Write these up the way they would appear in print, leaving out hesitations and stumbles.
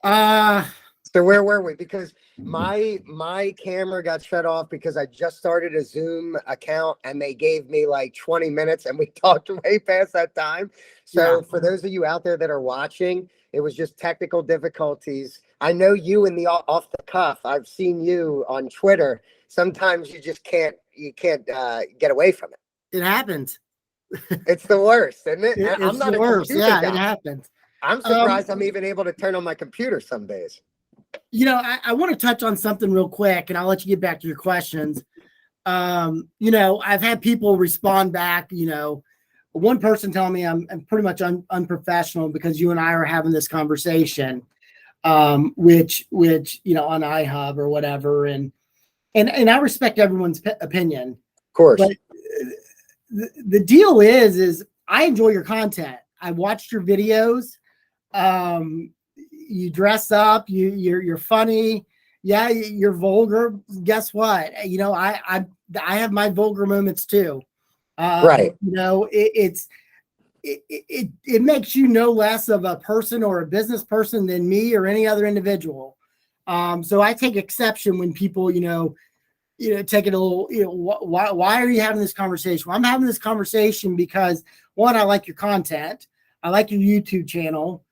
Uh, So where were we? Because my camera got shut off because I just started a Zoom account and they gave me like 20 minutes and we talked way past that time. yeah. So for those of you out there that are watching, it was just technical difficulties. I know you in the off the cuff. I've seen you on Twitter. Sometimes you just can't get away from it. It happens. It's the worst, isn't it? And I'm It's not the a worst. computer Yeah, it guy. happens. I'm Um, surprised I'm even able to turn on my computer some days. I want to touch on something real quick, and I'll let you get back to your questions. I've had people respond back, one person telling me I'm pretty much unprofessional because you and I are having this conversation, which on iHub or whatever, and I respect everyone's opinion, Of course. but the deal is I enjoy your content. I watched your videos. You dress up. You're funny. Yeah, you're vulgar. Guess what? I have my vulgar moments too. Right. It makes you no less of a person or a business person than me or any other individual. So I take exception when people, take it a little, why are you having this conversation? Well, I'm having this conversation because one, I like your content. I like your YouTube channel.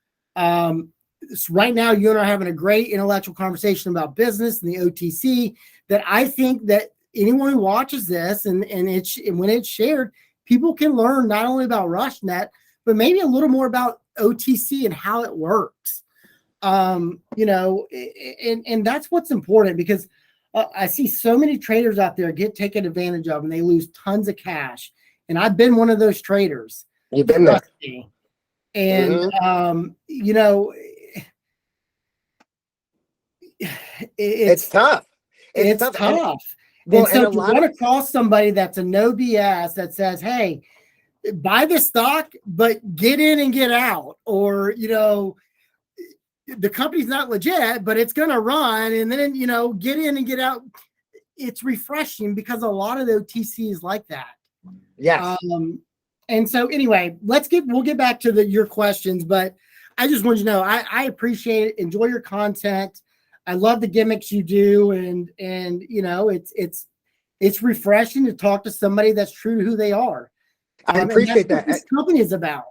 Right now, you and I are having a great intellectual conversation about business and the OTC that I think that anyone who watches this and when it's shared, people can learn not only about RushNet, but maybe a little more about OTC and how it works. And that's what's important because I see so many traders out there get taken advantage of and they lose tons of cash. And I've been one of those traders. You've been there. And, it's tough. It's tough. And so if you want to cross somebody that's a no BS that says, hey, buy the stock, but get in and get out, or, the company's not legit, but it's going to run, and then, get in and get out. It's refreshing because a lot of the OTC is like that. Yes. And so anyway, we'll get back to your questions, but I just wanted you to know, I appreciate it. Enjoy your content. I love the gimmicks you do. And it's refreshing to talk to somebody that's true to who they are. I appreciate that. This company is about.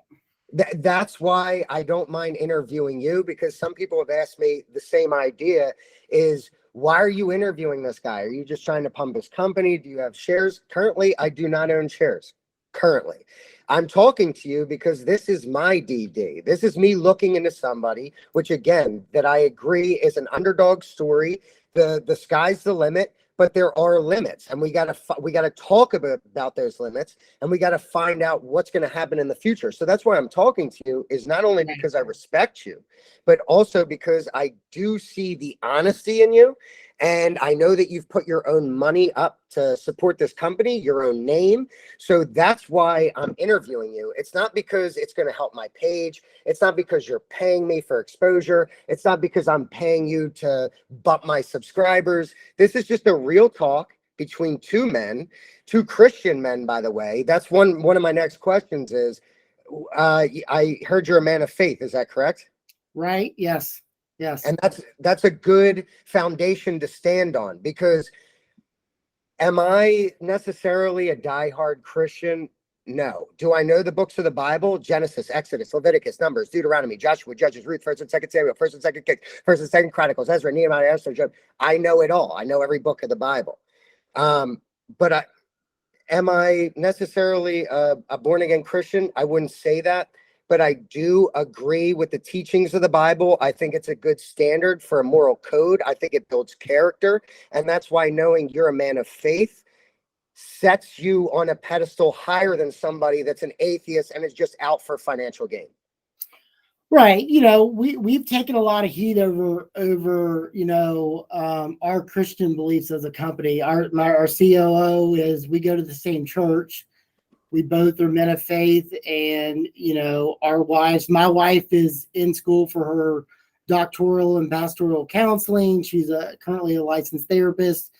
That's why I don't mind interviewing you, because some people have asked me the same idea is, why are you interviewing this guy? Are you just trying to pump his company? Do you have shares? Currently, I do not own shares. Currently, I'm talking to you because this is my DD. This is me looking into somebody, which again, that I agree is an underdog story. The sky's the limit. But there are limits, and we got to talk about those limits, and we got to find out what's going to happen in the future. So that's why I'm talking to you, is not only because I respect you, but also because I do see the honesty in you. And I know that you've put your own money up to support this company, your own name. So that's why I'm interviewing you. It's not because it's going to help my page. It's not because you're paying me for exposure. It's not because I'm paying you to bump my subscribers. This is just a real talk between two men, two Christian men, by the way. That's one of my next questions is, I heard you're a man of faith. Is that correct? Right. Yes. Yes. And that's a good foundation to stand on, because am I necessarily a diehard Christian? No. Do I know the books of the Bible? Genesis, Exodus, Leviticus, Numbers, Deuteronomy, Joshua, Judges, Ruth, 1st and 2nd Samuel, 1st and 2nd Kings, 1st and 2nd Chronicles, Ezra, Nehemiah, Esther, Job. I know it all. I know every book of the Bible. But am I necessarily a born-again Christian? I wouldn't say that. But I do agree with the teachings of the Bible. I think it's a good standard for a moral code. I think it builds character. And that's why knowing you're a man of faith sets you on a pedestal higher than somebody that's an atheist and is just out for financial gain. Right. We've taken a lot of heat over our Christian beliefs as a company. Our COO is, we go to the same church. We both are men of faith, and, our wives, my wife is in school for her doctoral and pastoral counseling. She's currently a licensed therapist.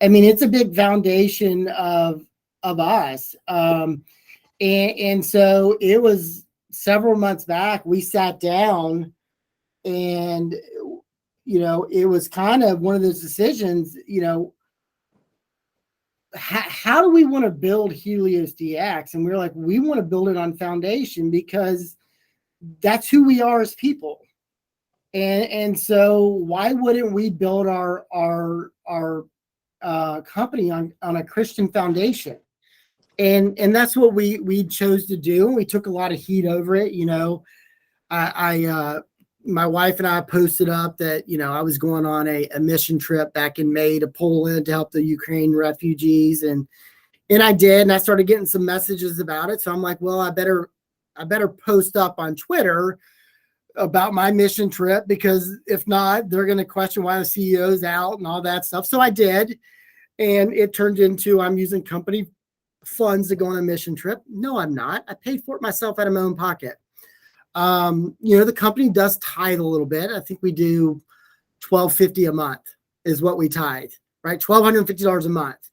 I mean, it's a big foundation of us. And so it was several months back, we sat down and it was kind of one of those decisions, how do we want to build Helios DX? And we're like, we want to build it on foundation because that's who we are as people. And so why wouldn't we build our company on a Christian foundation? And that's what we chose to do. We took a lot of heat over it. My wife and I posted up that, I was going on a mission trip back in May to Poland to help the Ukraine refugees. And I did, and I started getting some messages about it. So I'm like, well, I better post up on Twitter about my mission trip, because if not, they're going to question why the CEO's out and all that stuff. So I did. And it turned into, I'm using company funds to go on a mission trip. No, I'm not. I paid for it myself out of my own pocket. The company does tithe a little bit. I think we do $1,250 a month is what we tithe, right? $1,250 a month.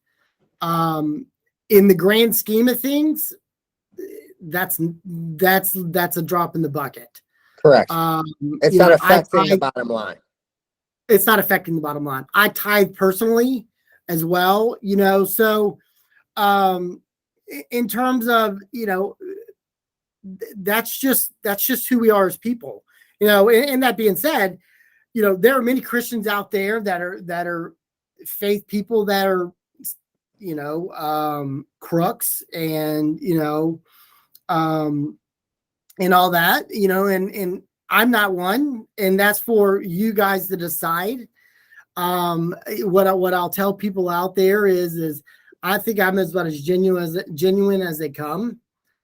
In the grand scheme of things, that's a drop in the bucket. Correct. It's not affecting the bottom line. It's not affecting the bottom line. I tithe personally as well, so in terms of, that's just who we are as people, and that being said, there are many Christians out there that are faith people that are, crooks and, and all that, and I'm not one, and that's for you guys to decide. What I'll tell people out there is I think I'm about as genuine as they come.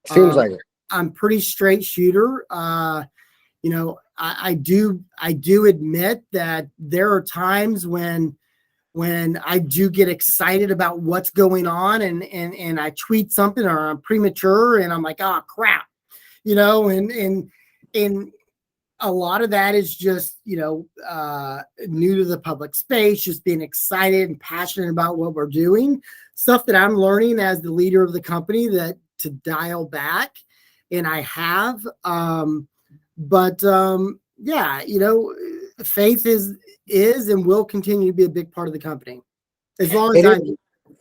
Seems like it. I'm pretty straight shooter. I do admit that there are times when I do get excited about what's going on and I tweet something or I'm premature and I'm like, oh crap, and a lot of that is just, new to the public space, just being excited and passionate about what we're doing, stuff that I'm learning as the leader of the company that to dial back. And I have, faith is and will continue to be a big part of the company as long as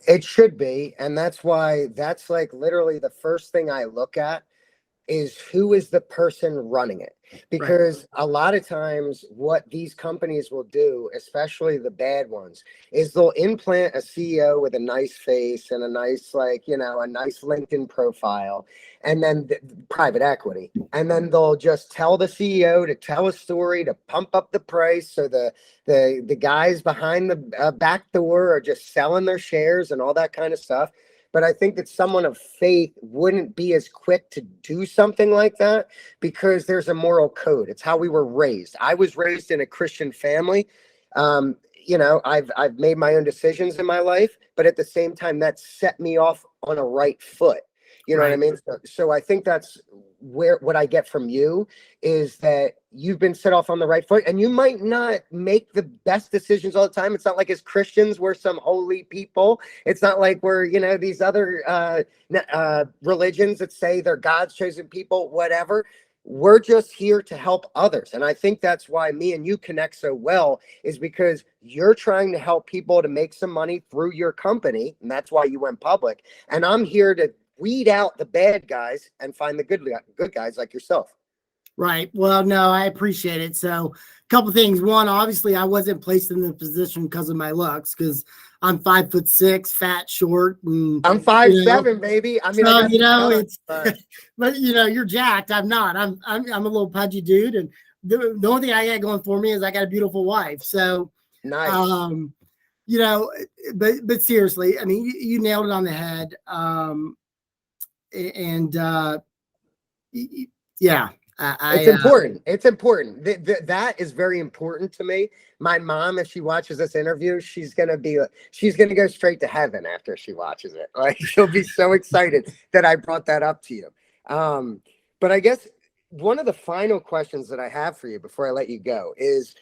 it should be. And that's why that's like literally the first thing I look at is who is the person running it. Because a lot of times what these companies will do, especially the bad ones, is they'll implant a CEO with a nice face and a nice, a nice LinkedIn profile, and then private equity. And then they'll just tell the CEO to tell a story to pump up the price. So the guys behind the back door are just selling their shares and all that kind of stuff. But I think that someone of faith wouldn't be as quick to do something like that because there's a moral code. It's how we were raised. I was raised in a Christian family. I've made my own decisions in my life, but at the same time, that set me off on a right foot. You know what I mean? So I think that's what I get from you is that you've been set off on the right foot, and you might not make the best decisions all the time. It's not like as Christians, we're some holy people. It's not like we're, these other religions that say they're God's chosen people, whatever. We're just here to help others. And I think that's why me and you connect so well, is because you're trying to help people to make some money through your company. And that's why you went public. And I'm here to weed out the bad guys and find the good guys like yourself. Right. Well, no, I appreciate it. So a couple things. One, obviously I wasn't placed in the position because of my looks, because I'm 5'6", fat, short. And, I'm 5'7", baby. I mean, but you're jacked. I'm not. I'm a little pudgy dude. And the only thing I got going for me is I got a beautiful wife. So nice. But seriously, I mean, you nailed it on the head. It's important. It's important. That is very important to me. My mom, if she watches this interview, she's gonna go straight to heaven after she watches it. Like, she'll be so excited that I brought that up to you. But I guess one of the final questions that I have for you before I let you go is,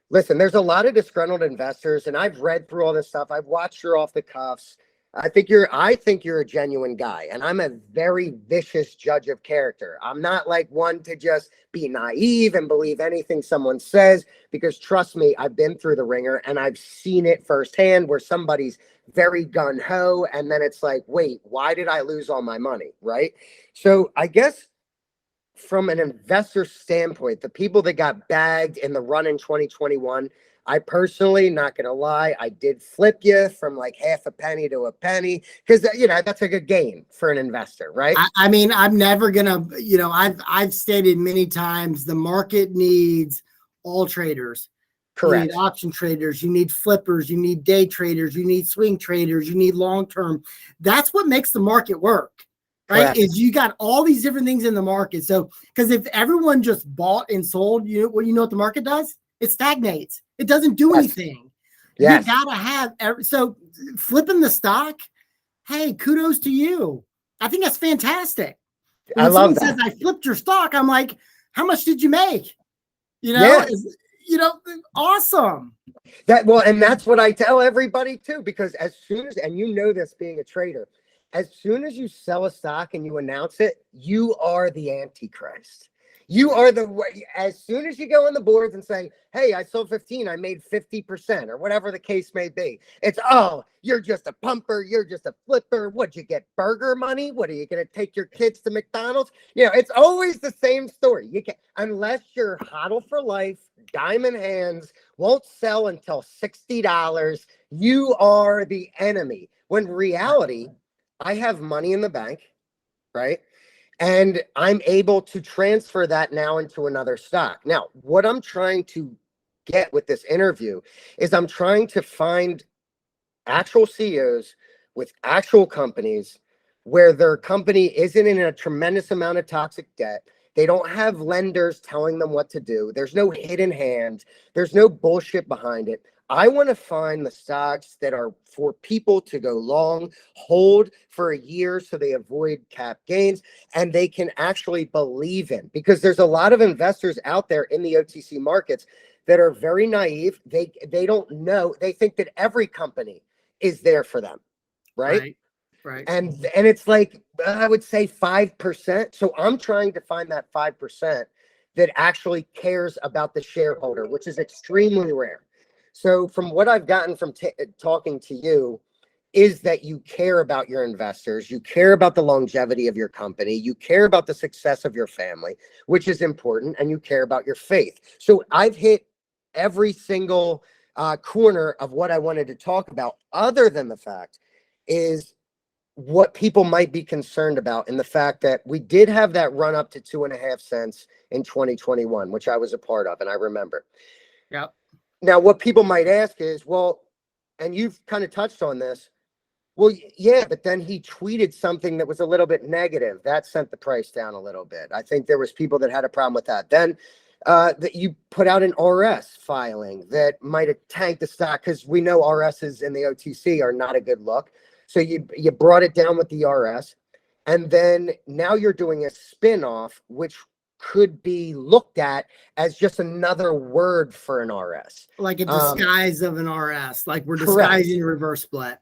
listen, there's a lot of disgruntled investors, and I've read through all this stuff. I've watched your off the cuffs. I think you're a genuine guy, and I'm a very vicious judge of character. I'm not like one to just be naive and believe anything someone says, because trust me, I've been through the ringer and I've seen it firsthand where somebody's very gun-ho and then it's like, wait, why did I lose all my money? Right? So I guess from an investor standpoint, the people that got bagged in the run in 2021, I personally, not going to lie, I did flip you from like half a penny to a penny, because, you know, that's a good gain for an investor, right? I mean, I'm never gonna, you know, I've stated many times the market needs all traders. You need Correct. option traders, you need flippers, you need day traders, you need swing traders, you need long term. That's what makes the market work, right? Correct. Is you got all these different things in the market. So, because if everyone just bought and sold, you know what the market does? It stagnates. It doesn't do Yes. anything. Yes. You gotta have so flipping the stock. Hey, kudos to you. I think that's fantastic. I When love someone says that. I flipped your stock, I'm like, how much did you make? You know, Yeah. you know, awesome. Well, and that's what I tell everybody too, because as soon as, and you know this being a trader, as soon as you sell a stock and you announce it, you are the Antichrist. You are as soon as you go on the boards and say, hey, I sold 15, I made 50%, or whatever the case may be. It's, oh, you're just a pumper. You're just a flipper. What'd you get? Burger money? What, are you going to take your kids to McDonald's? You know, it's always the same story. You can, unless you're hodl for life, diamond hands, won't sell until $60, you are the enemy. When reality, I have money in the bank, right? And I'm able to transfer that now into another stock. Now, what I'm trying to get with this interview is I'm trying to find actual CEOs with actual companies where their company isn't in a tremendous amount of toxic debt. They don't have lenders telling them what to do. There's no hidden hand. There's no bullshit behind it. I want to find the stocks that are for people to go long, hold for a year so they avoid cap gains, and they can actually believe in, because there's a lot of investors out there in the OTC markets that are very naive. They don't know. They think that every company is there for them, right? Right. And it's like, I would say 5%. So I'm trying to find that 5% that actually cares about the shareholder, which is extremely rare. So from what I've gotten from talking to you, is that you care about your investors, you care about the longevity of your company, you care about the success of your family, which is important, and you care about your faith. So I've hit every single corner of what I wanted to talk about, other than the fact is what people might be concerned about, in the fact that we did have that run up to 2.5 cents in 2021, which I was a part of, and I remember. Yeah. Now, what people might ask is, well, and you've kind of touched on this, well, yeah, but then he tweeted something that was a little bit negative. That sent the price down a little bit. I think there was people that had a problem with that. Then that you put out an RS filing that might have tanked the stock, because we know RSs in the OTC are not a good look. So you brought it down with the RS, and then now you're doing a spin-off, which could be looked at as just another word for an RS. Like a disguise of an RS, like we're Correct. disguising a reverse split.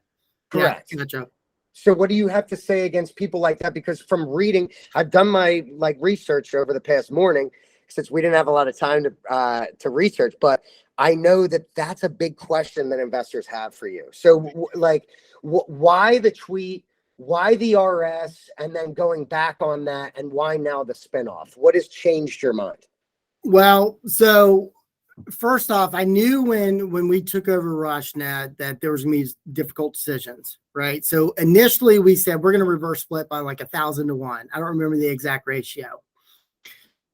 Correct. Yeah, gotcha. So what do you have to say against people like that? Because from reading, I've done my research over the past morning, since we didn't have a lot of time to research, but I know that that's a big question that investors have for you. So why the tweet, why the RS, and then going back on that, and why now the spinoff? What has changed your mind? Well, so first off, I knew when we took over RushNet that there was going to be difficult decisions, right? So initially we said we're going to reverse split by like 1,000 to 1. I don't remember the exact ratio.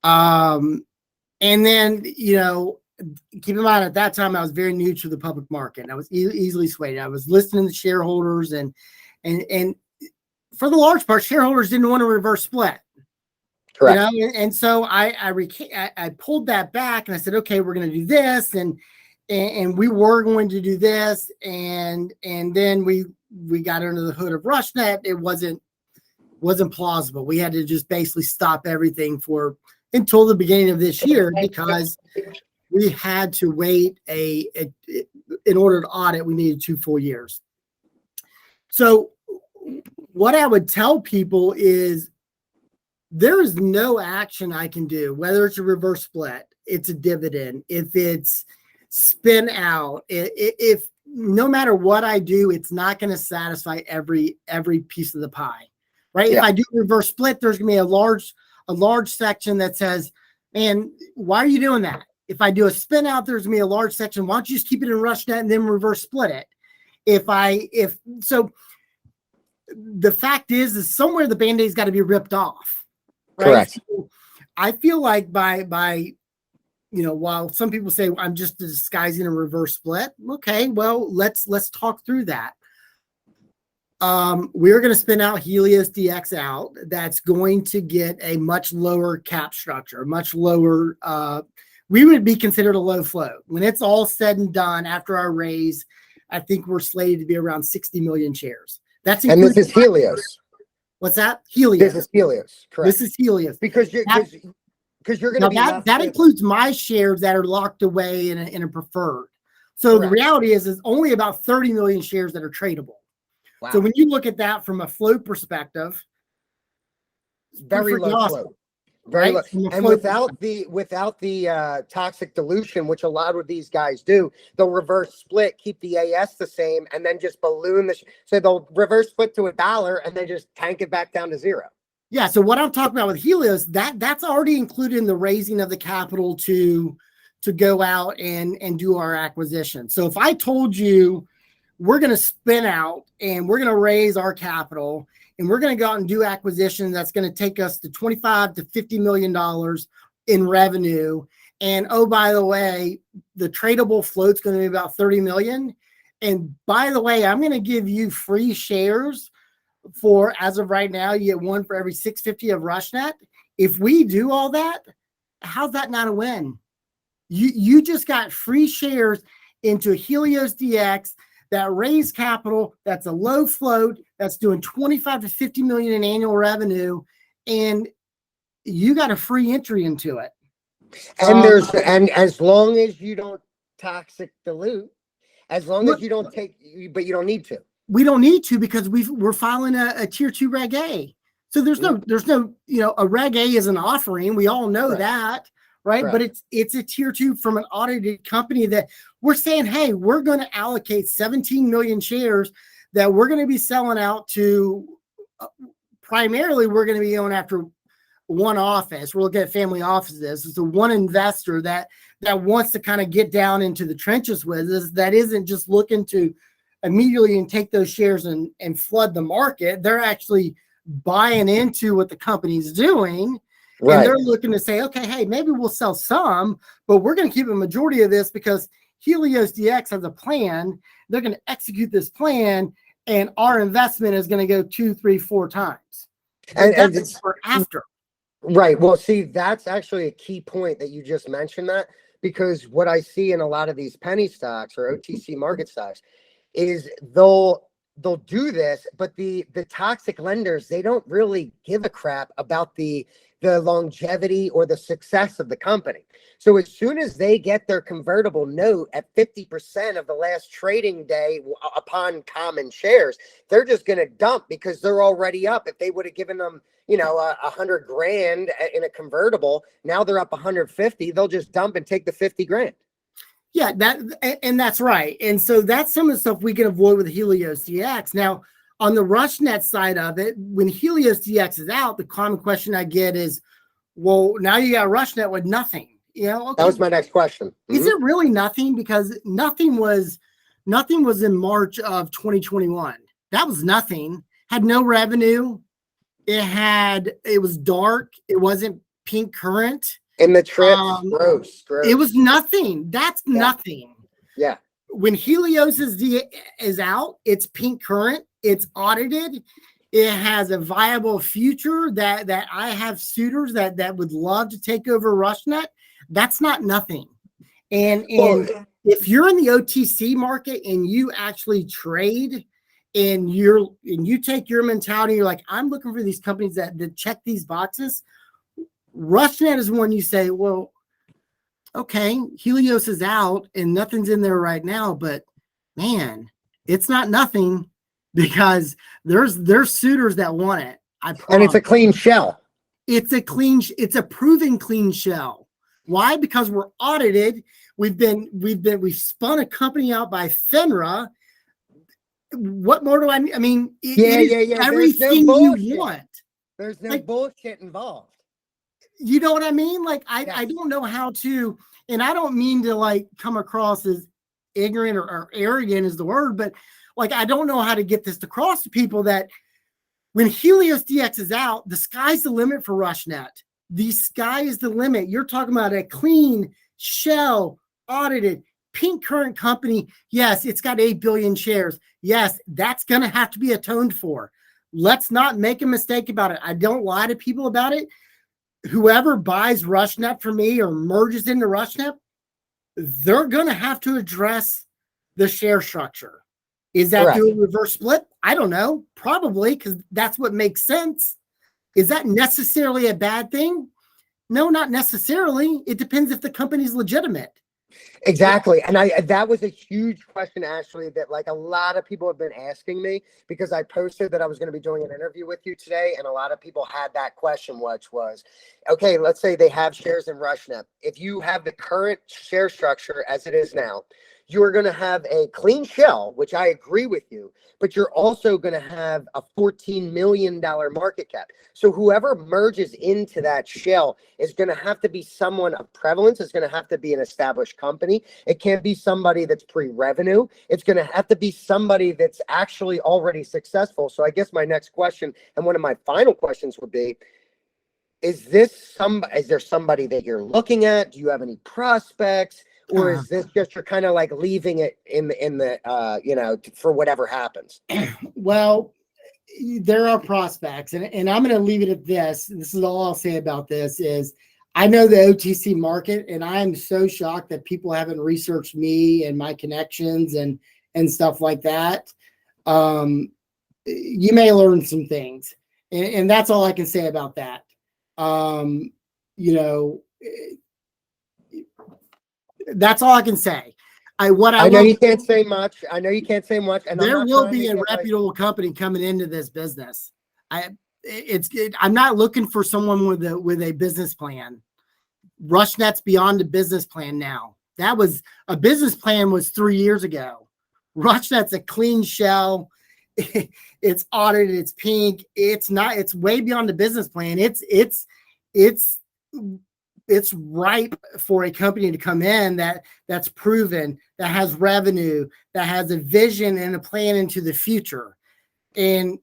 And then, you know, keep in mind at that time I was very new to the public market. I was easily swayed. I was listening to shareholders, and for the large part, shareholders didn't want to reverse split. Correct. You know, and so I pulled that back, and I said, okay, we're going to do this, and we were going to do this, and then we got under the hood of RushNet. It wasn't plausible. We had to just basically stop everything until the beginning of this year, because we had to wait in order to audit. We needed 2 full years. So what I would tell people is there is no action I can do, whether it's a reverse split, it's a dividend, if it's spin out, if no matter what I do, it's not going to satisfy every piece of the pie, right? Yeah. If I do reverse split, there's going to be a large section that says, man, why are you doing that? If I do a spin out, there's going to be a large section. Why don't you just keep it in RushNet and then reverse split it? So the fact is somewhere the Band-Aid's got to be ripped off. Right? Correct. So I feel like by while some people say I'm just disguising a reverse split, okay, well, let's talk through that. We're going to spin out Helios DX out. That's going to get a much lower cap structure, much lower. We would be considered a low float. When it's all said and done after our raise, I think we're slated to be around 60 million shares. And this is Helios. What's that? Helios. This is Helios. Correct. This is Helios. Because you're going to be that includes my shares that are locked away in a preferred. So the reality is only about 30 million shares that are tradable. Wow. So when you look at that from a float perspective, very low float. Very low. And without the toxic dilution, which a lot of these guys do, they'll reverse split, keep the AS the same, and then just balloon so they'll reverse split to $1 and then just tank it back down to zero. Yeah. So what I'm talking about with Helios, that's already included in the raising of the capital to go out and do our acquisition. So if I told you we're going to spin out and we're going to raise our capital and we're going to go out and do acquisition that's going to take us to $25 to $50 million in revenue. And oh, by the way, the tradable float's going to be about 30 million. And by the way, I'm going to give you free shares for, as of right now, you get one for every 650 of RushNet. If we do all that, how's that not a win? You just got free shares into a Helios DX that raise capital, that's a low float, that's doing 25 to 50 million in annual revenue, and you got a free entry into it. And as long as you don't toxic dilute, as long as you don't but you don't need to. We don't need to because we're filing a tier 2 Reg A. So there's no, a Reg A is an offering. We all know that. Right. But it's a tier 2 from an audited company that we're saying, hey, we're going to allocate 17 million shares that we're going to be selling out to. Primarily, we're going to be going after one office. We're looking at family offices. It's the one investor that wants to kind of get down into the trenches with us, that isn't just looking to immediately and take those shares and flood the market. They're actually buying into what the company's doing. Right. And they're looking to say, okay, hey, maybe we'll sell some, but we're going to keep a majority of this because Helios DX has a plan. They're going to execute this plan, and our investment is going to go 2, 3, 4 times. And it's for after. Right. Well, see, that's actually a key point that you just mentioned, that, because what I see in a lot of these penny stocks or OTC market stocks is they'll do this, but the toxic lenders, they don't really give a crap about the longevity or the success of the company. So as soon as they get their convertible note at 50% of the last trading day upon common shares, they're just going to dump because they're already up. If they would have given them, $100,000 in a convertible, now they're up 150. They'll just dump and take the 50 grand. Yeah, that's right. And so that's some of the stuff we can avoid with Helios DX. Now, on the RushNet side of it, when Helios DX is out, the common question I get is, well, now you got RushNet with nothing. Okay, that was my next question. Is it really nothing? Because nothing was in March of 2021. That was nothing. Had no revenue. It was dark. It wasn't pink current. In the trip, gross. It was nothing. That's nothing. Yeah. When Helios is out, it's pink current. It's audited. It has a viable future that I have suitors that would love to take over RushNet. That's not nothing. And if you're in the OTC market and you actually trade and you take your mentality, you're like, I'm looking for these companies that check these boxes. RushNet is one you say, well, okay, Helios is out and nothing's in there right now, but man, it's not nothing. because there's suitors that want it. I promise. And it's a clean shell. It's a proven clean shell. Why? Because we're audited. We've spun a company out by FINRA. What more do I need? I mean, Yeah. everything you want. There's no bullshit involved. You know what I mean? Like, Yes. I don't know how to, and I don't mean to like come across as ignorant or arrogant is the word, but like, I don't know how to get this across to people that when Helios DX is out, the sky's the limit for RushNet. The sky is the limit. You're talking about a clean shell, audited, pink current company. Yes, it's got 8 billion shares. Yes, that's going to have to be atoned for. Let's not make a mistake about it. I don't lie to people about it. Whoever buys RushNet for me or merges into RushNet, they're going to have to address the share structure. Is that Correct. doing reverse split? I don't know. Probably, because that's what makes sense. Is that necessarily a bad thing? No, not necessarily. It depends if the company's legitimate. Exactly. And that was a huge question, Ashley, that like a lot of people have been asking me, because I posted that I was going to be doing an interview with you today. And a lot of people had that question, which was, okay, let's say they have shares in RushNet. If you have the current share structure as it is now, you're going to have a clean shell, which I agree with you, but you're also going to have a $14 million market cap. So whoever merges into that shell is going to have to be someone of prevalence. It's going to have to be an established company. It can't be somebody that's pre-revenue. It's going to have to be somebody that's actually already successful. So I guess my next question, and one of my final questions would be, is there somebody that you're looking at? Do you have any prospects? Or is this just you're kind of like leaving it in the for whatever happens? Well, there are prospects, and I'm going to leave it at this. This is all I'll say about this is I know the OTC market, and I am so shocked that people haven't researched me and my connections and stuff like that. You may learn some things, and that's all I can say about that. That's all I can say. I know you can't say much. I know you can't say much. And there will be a reputable company coming into this business. I'm not looking for someone with a business plan. RushNet's beyond a business plan now. That was a business plan was 3 years ago. RushNet's a clean shell. It's audited. It's pink. It's not. It's way beyond the business plan. It's ripe for a company to come in that's proven, that has revenue, that has a vision and a plan into the future. And,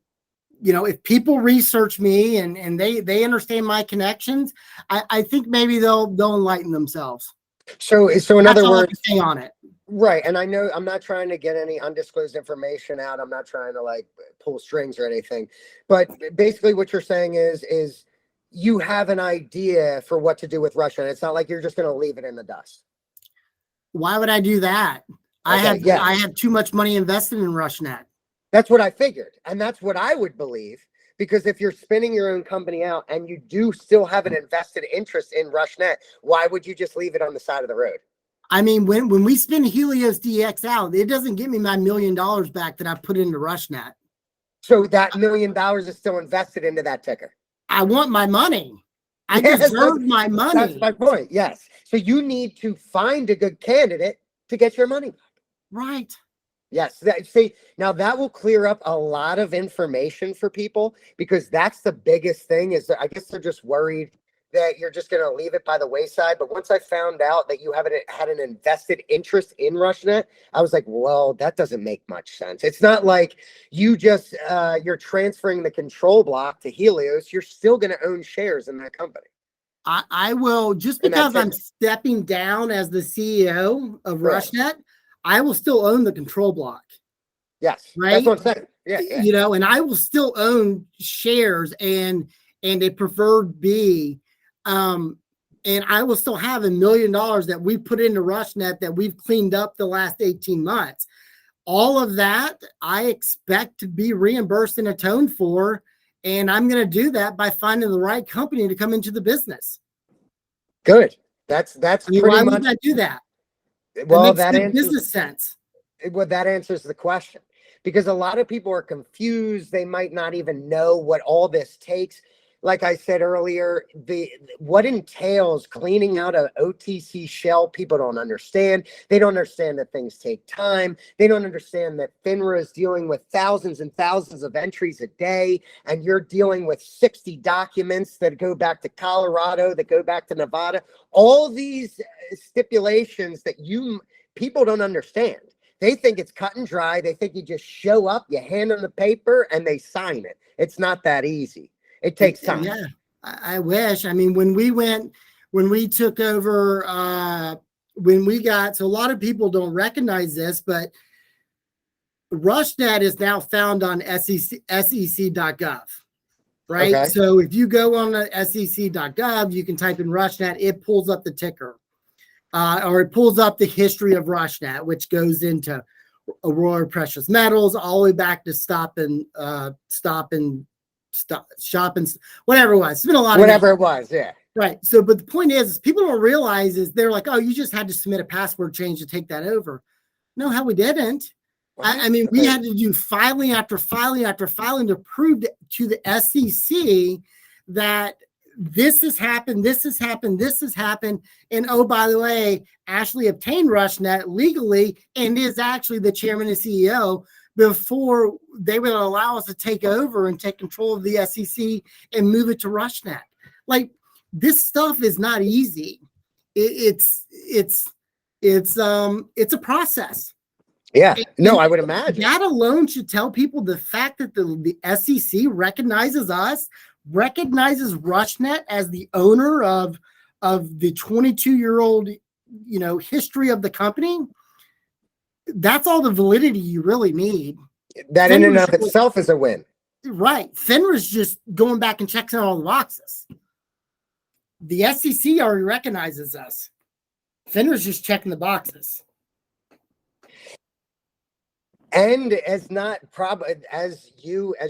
if people research me and they understand my connections, I think maybe they'll enlighten themselves. So in other words, stay on it. Right. And I know I'm not trying to get any undisclosed information out. I'm not trying to like pull strings or anything, but basically what you're saying is you have an idea for what to do with Russia. It's not like you're just going to leave it in the dust. Why would I do that? I have too much money invested in RushNet. That's what I figured. And that's what I would believe, because if you're spinning your own company out and you do still have an invested interest in RushNet, why would you just leave it on the side of the road? I mean, when we spin Helios DX out, it doesn't give me my $1 million back that I put into RushNet. So that $1 million is still invested into that ticker. I want my money. I deserve my money. That's my point. Yes. So you need to find a good candidate to get your money back. Right. Yes. See, now that will clear up a lot of information for people, because that's the biggest thing is that I guess they're just worried that you're just going to leave it by the wayside. But once I found out that you haven't had an invested interest in RushNet, I was like, well, that doesn't make much sense. It's not like you just, you're transferring the control block to Helios. You're still going to own shares in that company. I will, just because I'm stepping down as the CEO of RushNet, I will still own the control block. Yes. Right. That's what I'm saying. Yeah. And I will still own shares and a preferred B. And I will still have $1 million that we put into RushNet that we've cleaned up the last 18 months. All of that I expect to be reimbursed and atoned for. And I'm going to do that by finding the right company to come into the business. Good. That's pretty why much. Would I do that? Well, that makes business sense. Well, that answers the question, because a lot of people are confused. They might not even know what all this takes. Like I said earlier, what entails cleaning out an OTC shell, people don't understand. They don't understand that things take time. They don't understand that FINRA is dealing with thousands and thousands of entries a day, and you're dealing with 60 documents that go back to Colorado, that go back to Nevada. All these stipulations that people don't understand. They think it's cut and dry. They think you just show up, you hand them the paper, and they sign it. It's not that easy. It takes time. Yeah, I wish. I mean, when we took over, so a lot of people don't recognize this, but RushNet is now found on sec.gov, right? Okay. So if you go on sec.gov, you can type in RushNet, it pulls up the ticker, or it pulls up the history of RushNet, which goes into Aurora Precious Metals, all the way back to Stop and Shop and whatever it was. It's been a lot whatever it was, yeah. Right. So, but the point is people don't realize is they're like, oh, you just had to submit a password change to take that over. No, how we didn't. I mean, we had to do filing after filing after filing to prove to the SEC that this has happened, this has happened, this has happened. And oh, by the way, Ashley obtained RushNet legally and is actually the chairman and CEO before they would allow us to take over and take control of the SEC and move it to RushNet. Like, this stuff is not easy. It's a process. Yeah, no, I would imagine that alone should tell people the fact that the SEC recognizes us, recognizes RushNet as the owner of the 22-year-old, history of the company. That's all the validity you really need. That in and of itself is a win. Right. FINRA's just going back and checking all the boxes. The SEC already recognizes us. FINRA's just checking the boxes. And as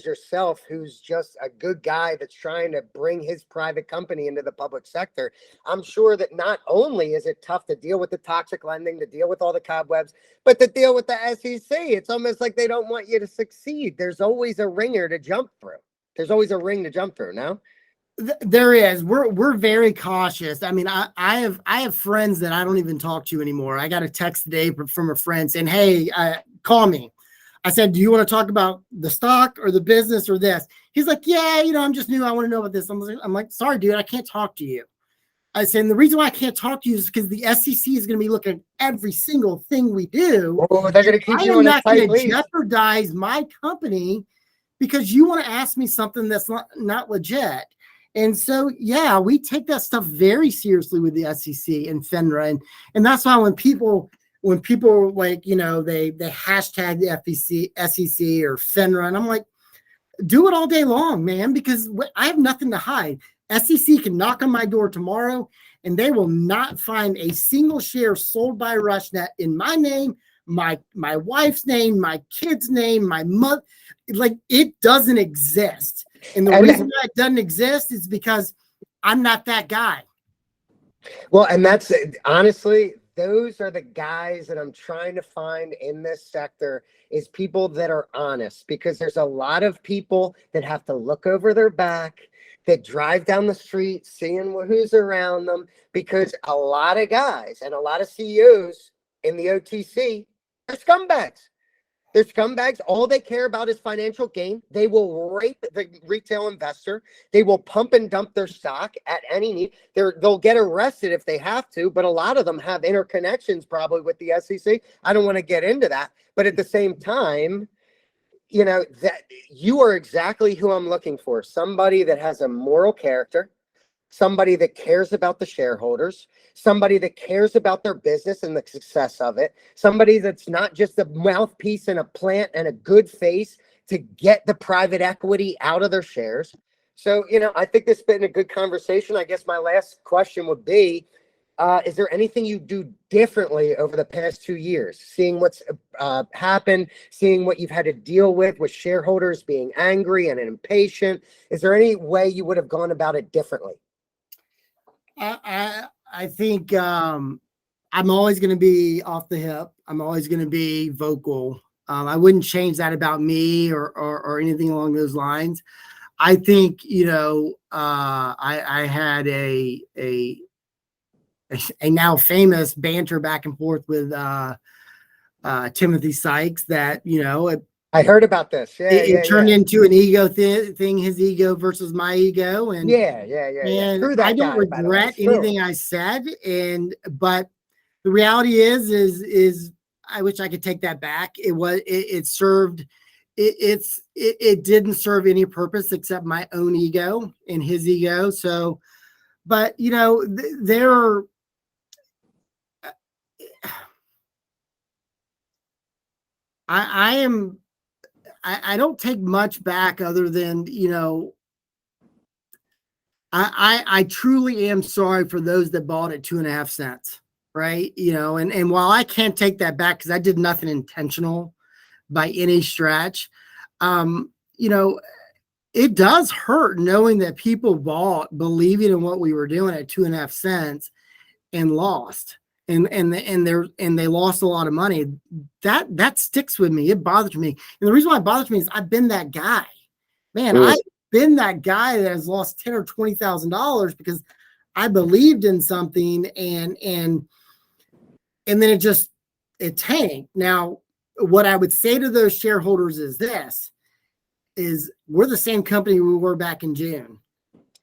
yourself, who's just a good guy that's trying to bring his private company into the public sector, I'm sure that not only is it tough to deal with the toxic lending, to deal with all the cobwebs, but to deal with the SEC. It's almost like they don't want you to succeed. There's always a ringer to jump through. There's always a ring to jump through. No? There is. We're very cautious. I mean, I have friends that I don't even talk to anymore. I got a text today from a friend saying, "Hey, call me." I said, "Do you want to talk about the stock or the business or this?" He's like, "Yeah, I'm just new. I want to know about this." I'm like, "Sorry, dude, I can't talk to you." I said, and the reason why I can't talk to you is because the SEC is going to be looking at every single thing we do. Oh, they're going to keep you on a tight leash. I am not going to jeopardize my company because you want to ask me something that's not legit. And so, yeah, we take that stuff very seriously with the SEC and FINRA. And that's why when people like, they hashtag the SEC or FINRA, and I'm like, do it all day long, man, because I have nothing to hide. SEC can knock on my door tomorrow and they will not find a single share sold by RushNet in my name, my wife's name, my kid's name, my mother. Like, it doesn't exist. And the reason why it doesn't exist is because I'm not that guy. Well, and that's honestly, those are the guys that I'm trying to find in this sector, is people that are honest, because there's a lot of people that have to look over their back, that drive down the street seeing who's around them, because a lot of guys and a lot of CEOs in the OTC are scumbags. They're scumbags. All they care about is financial gain. They will rape the retail investor. They will pump and dump their stock at any need. They'll get arrested if they have to, but a lot of them have interconnections probably with the SEC. I don't want to get into that. But at the same time, that you are exactly who I'm looking for. Somebody that has a moral character, somebody that cares about the shareholders, somebody that cares about their business and the success of it, somebody that's not just a mouthpiece and a plant and a good face to get the private equity out of their shares. So, I think this has been a good conversation. I guess my last question would be, is there anything you do differently over the past 2 years, seeing what's happened, seeing what you've had to deal with shareholders being angry and impatient? Is there any way you would have gone about it differently? I think I'm always going to be off the hip. I'm always going to be vocal. I wouldn't change that about me or anything along those lines. I think, I had a now famous banter back and forth with Timothy Sykes that, I heard about this. it turned into an ego thing, his ego versus my ego. And yeah. and Screw I that don't guy, by the way. regret Screw anything him. I said. But the reality is I wish I could take that back. It served, it didn't serve any purpose except my own ego and his ego. So, but there I don't take much back other than, I truly am sorry for those that bought at 2.5 cents. Right. And while I can't take that back because I did nothing intentional by any stretch, um, you know, it does hurt knowing that people bought believing in what we were doing at 2.5 cents and lost. And they lost a lot of money. That sticks with me. It bothers me. And the reason why it bothers me is I've been that guy. Man, I've been that guy that has lost $10,000 or $20,000 because I believed in something and then it tanked. Now, what I would say to those shareholders is this: is we're the same company we were back in June.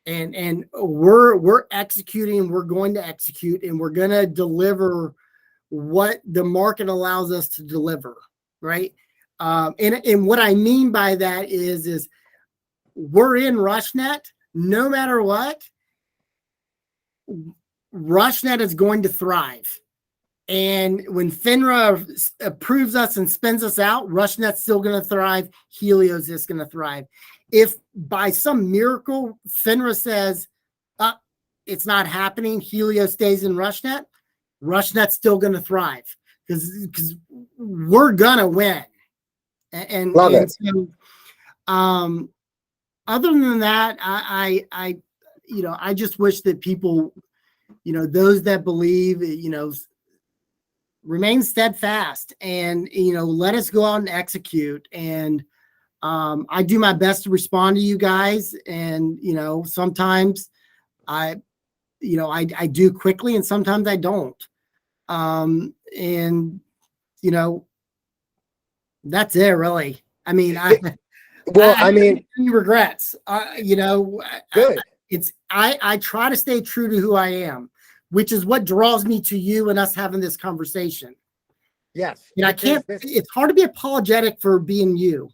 And we're executing, we're going to execute, and we're going to deliver what the market allows us to deliver, right? And what I mean by that is we're in RushNet. No matter what, RushNet is going to thrive. And when FINRA approves us and spins us out, RushNet's still going to thrive. Helios is going to thrive. If by some miracle FINRA says it's not happening, Helios stays in RushNet, RushNet's still going to thrive because we're going to win. And so, other than that, I just wish that people, those that believe, remain steadfast and, let us go out and execute. And I do my best to respond to you guys. And, sometimes I do quickly and sometimes I don't. And, that's it really. I mean, I don't have any regrets. Good. I try to stay true to who I am, which is what draws me to you and us having this conversation. Yes. It's hard to be apologetic for being you.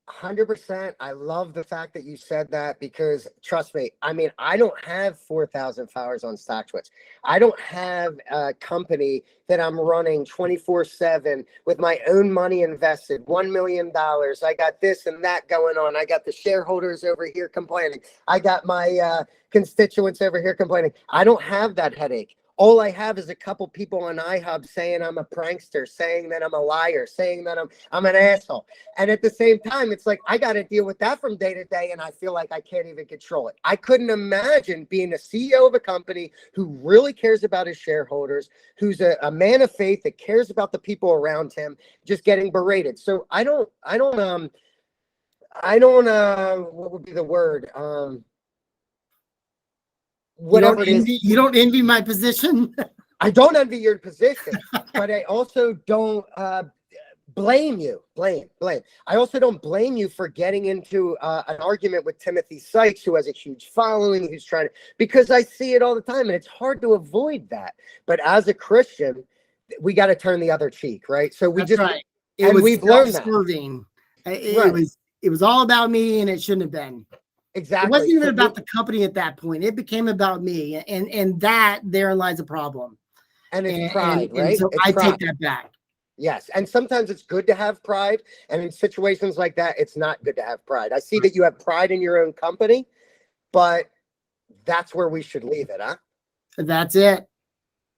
100%. I love the fact that you said that because trust me, I mean, I don't have 4,000 followers on StockTwits. I don't have a company that I'm running 24/7 with my own money invested, $1 million. I got this and that going on. I got the shareholders over here complaining. I got my constituents over here complaining. I don't have that headache. All I have is a couple people on iHub saying I'm a prankster, saying that I'm a liar, saying that I'm an asshole. And at the same time, it's like I got to deal with that from day to day, and I feel like I can't even control it. I couldn't imagine being a CEO of a company who really cares about his shareholders, who's a man of faith that cares about the people around him, just getting berated. So I don't what would be the word? Whatever it is. You don't envy my position. I don't envy your position, but I also don't blame you. Blame. I also don't blame you for getting into an argument with Timothy Sykes, who has a huge following, who's trying to, because I see it all the time and it's hard to avoid that. But as a Christian, we got to turn the other cheek, right? So we've learned that. It was all about me and it shouldn't have been. Exactly. It wasn't even about the company at that point. It became about me, and that therein lies a problem. And it's pride, right? And so I take that back. Yes, and sometimes it's good to have pride, and in situations like that, it's not good to have pride. I see that you have pride in your own company, but that's where we should leave it, huh? That's it.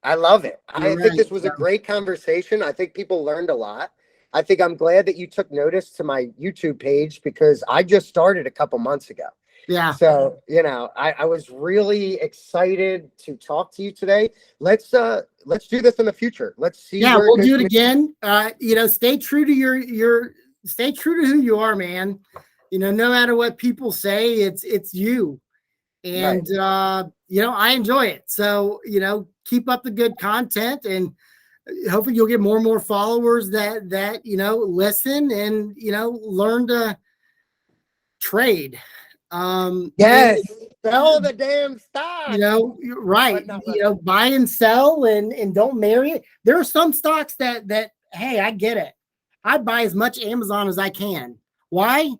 I love it. I think this was a great conversation. I think people learned a lot. I think I'm glad that you took notice to my YouTube page because I just started a couple months ago. Yeah. So, I was really excited to talk to you today. Let's do this in the future. Let's see Yeah, where it we'll goes do it from again. Stay true to stay true to who you are, man. No matter what people say, it's you. Right. And I enjoy it. So, keep up the good content, and hopefully you'll get more and more followers that listen and learn to trade. Yes. Sell the damn stock. You're right. But no, Buy and sell, and don't marry it. There are some stocks that hey, I get it. I buy as much Amazon as I can. Why?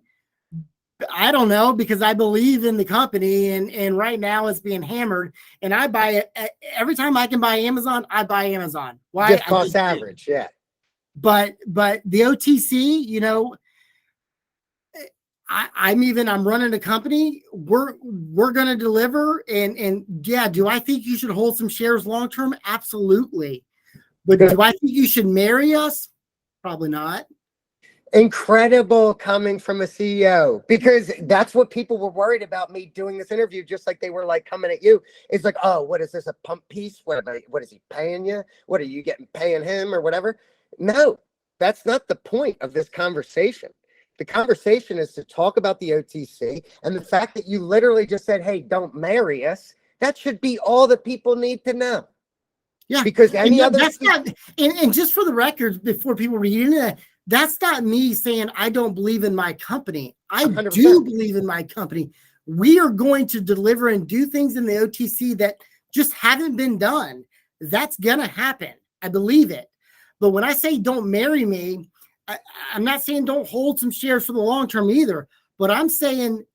I don't know, because I believe in the company, and right now it's being hammered, and I buy it every time I can buy Amazon. I buy Amazon. Why? just cost average. Yeah. But the OTC, I'm running a company. We're going to deliver, and yeah. Do I think you should hold some shares long term? Absolutely. But do I think you should marry us? Probably not. Incredible coming from a CEO, because that's what people were worried about me doing this interview, just like they were like coming at you. It's like, oh, what is this, a pump piece? What is he paying you? What are you paying him or whatever? No, that's not the point of this conversation. The conversation is to talk about the OTC, and the fact that you literally just said, hey, don't marry us. That should be all that people need to know. Yeah, because any other that's not, and just for the record, before people read into that, that's not me saying I don't believe in my company. I 100%. Do believe in my company. We are going to deliver and do things in the OTC that just haven't been done. That's gonna happen. I believe it. But when I say don't marry me, I'm not saying don't hold some shares for the long term either. But I'm saying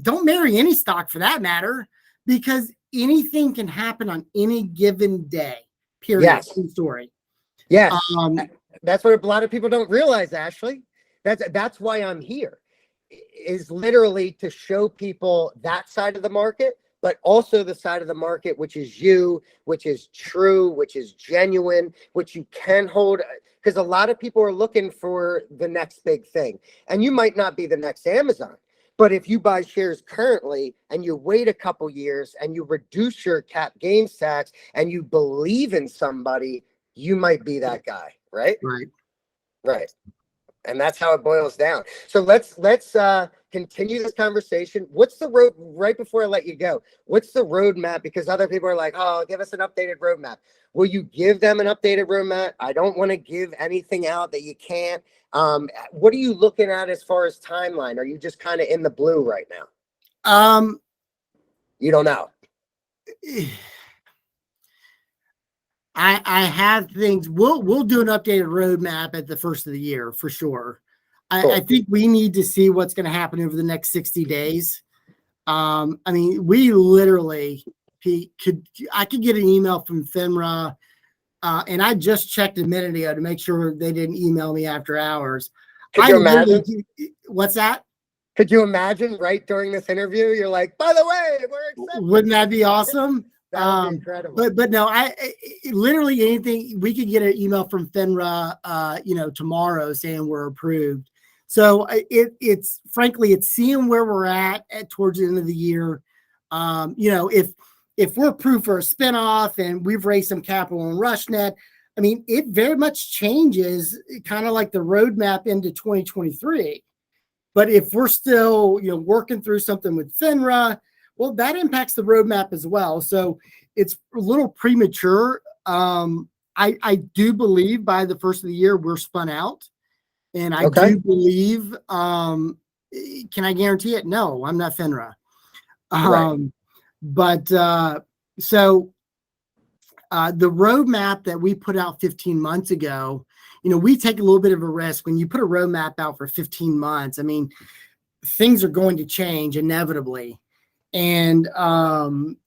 don't marry any stock for that matter, because anything can happen on any given day. Period. Yes. Story. Yes. That's what a lot of people don't realize, Ashley. That's why I'm here, is literally to show people that side of the market, but also the side of the market which is you, which is true, which is genuine, which you can hold. Because a lot of people are looking for the next big thing, and you might not be the next Amazon. But if you buy shares currently and you wait a couple years and you reduce your cap gains tax and you believe in somebody, you might be that guy, right? Right. And that's how it boils down. So let's continue this conversation. What's the road, right before I let you go, what's the roadmap? Because other people are like, oh, give us an updated roadmap. Will you give them an updated roadmap? I don't want to give anything out that you can't. What are you looking at as far as timeline? Are you just kind of in the blue right now? You don't know. I have things. We'll do an updated roadmap at the first of the year for sure. Cool. I think we need to see what's going to happen over the next 60 days. I mean, we literally I could get an email from FINRA, and I just checked a minute ago to make sure they didn't email me after hours. Could you imagine? What's that? Could you imagine right during this interview, you're like, by the way, we're accepted. Wouldn't that be awesome? That would be incredible. But no, I literally anything, we could get an email from FINRA, tomorrow saying we're approved. So it's frankly, it's seeing where we're at towards the end of the year. If we're approved for a spinoff and we've raised some capital in RushNet, I mean, it very much changes kind of like the roadmap into 2023. But if we're still, working through something with FINRA, well, that impacts the roadmap as well. So it's a little premature. I do believe by the first of the year we're spun out. And I do believe, can I guarantee it? No, I'm not FINRA. Right. But so the roadmap that we put out 15 months ago, we take a little bit of a risk when you put a roadmap out for 15 months. I mean, things are going to change inevitably. And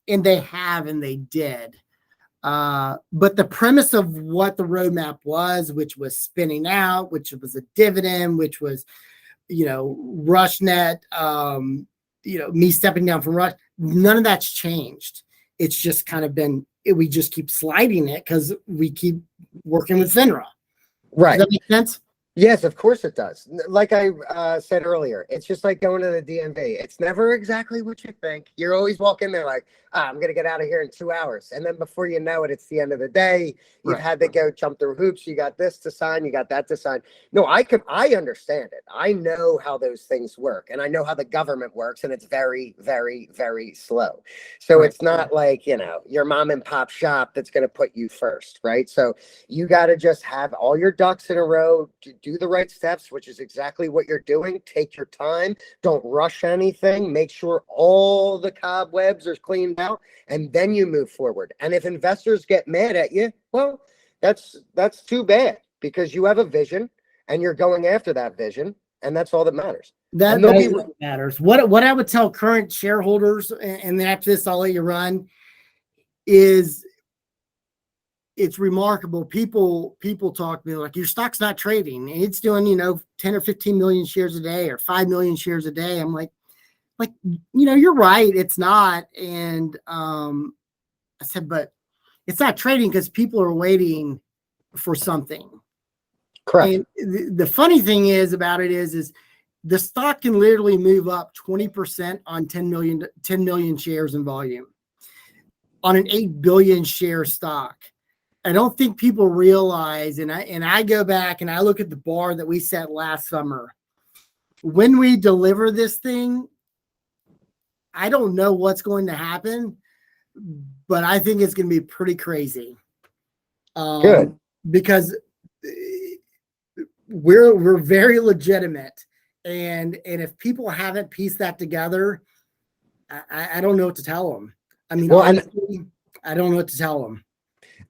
they have, and they did. But the premise of what the roadmap was, which was spinning out, which was a dividend, which was, RushNet, me stepping down from Rush, none of that's changed. It's just kind of been, we just keep sliding it because we keep working with FINRA. Right. Does that make sense? Yes, of course it does. Like I said earlier, it's just like going to the DMV. It's never exactly what you think. You're always walking there like, I'm going to get out of here in 2 hours. And then before you know it, it's the end of the day. You've Right. had to go jump through hoops. You got this to sign. You got that to sign. No, I understand it. I know how those things work, and I know how the government works, and it's very, very, very slow. So Right. it's not like, your mom and pop shop that's going to put you first, right? So you got to just have all your ducks in a row, do the right steps, which is exactly what you're doing. Take your time. Don't rush anything. Make sure all the cobwebs are cleaned out, and then you move forward. And if investors get mad at you, well, that's too bad, because you have a vision and you're going after that vision, and that's all that matters. That, And they'll be what matters. What I would tell current shareholders, and then after this, I'll let you run, is it's remarkable. People talk to me like, your stock's not trading. It's doing, 10 or 15 million shares a day or 5 million shares a day. I'm like, you're right. It's not. And I said, but it's not trading because people are waiting for something. correct. And the funny thing is about it is the stock can literally move up 20% on 10 million shares in volume on an 8 billion share stock. I don't think people realize, and I go back and I look at the bar that we set last summer. When we deliver this thing, I don't know what's going to happen, but I think it's going to be pretty crazy. Good. Because we're very legitimate, and if people haven't pieced that together, I don't know what to tell them. I mean, honestly, I don't know what to tell them.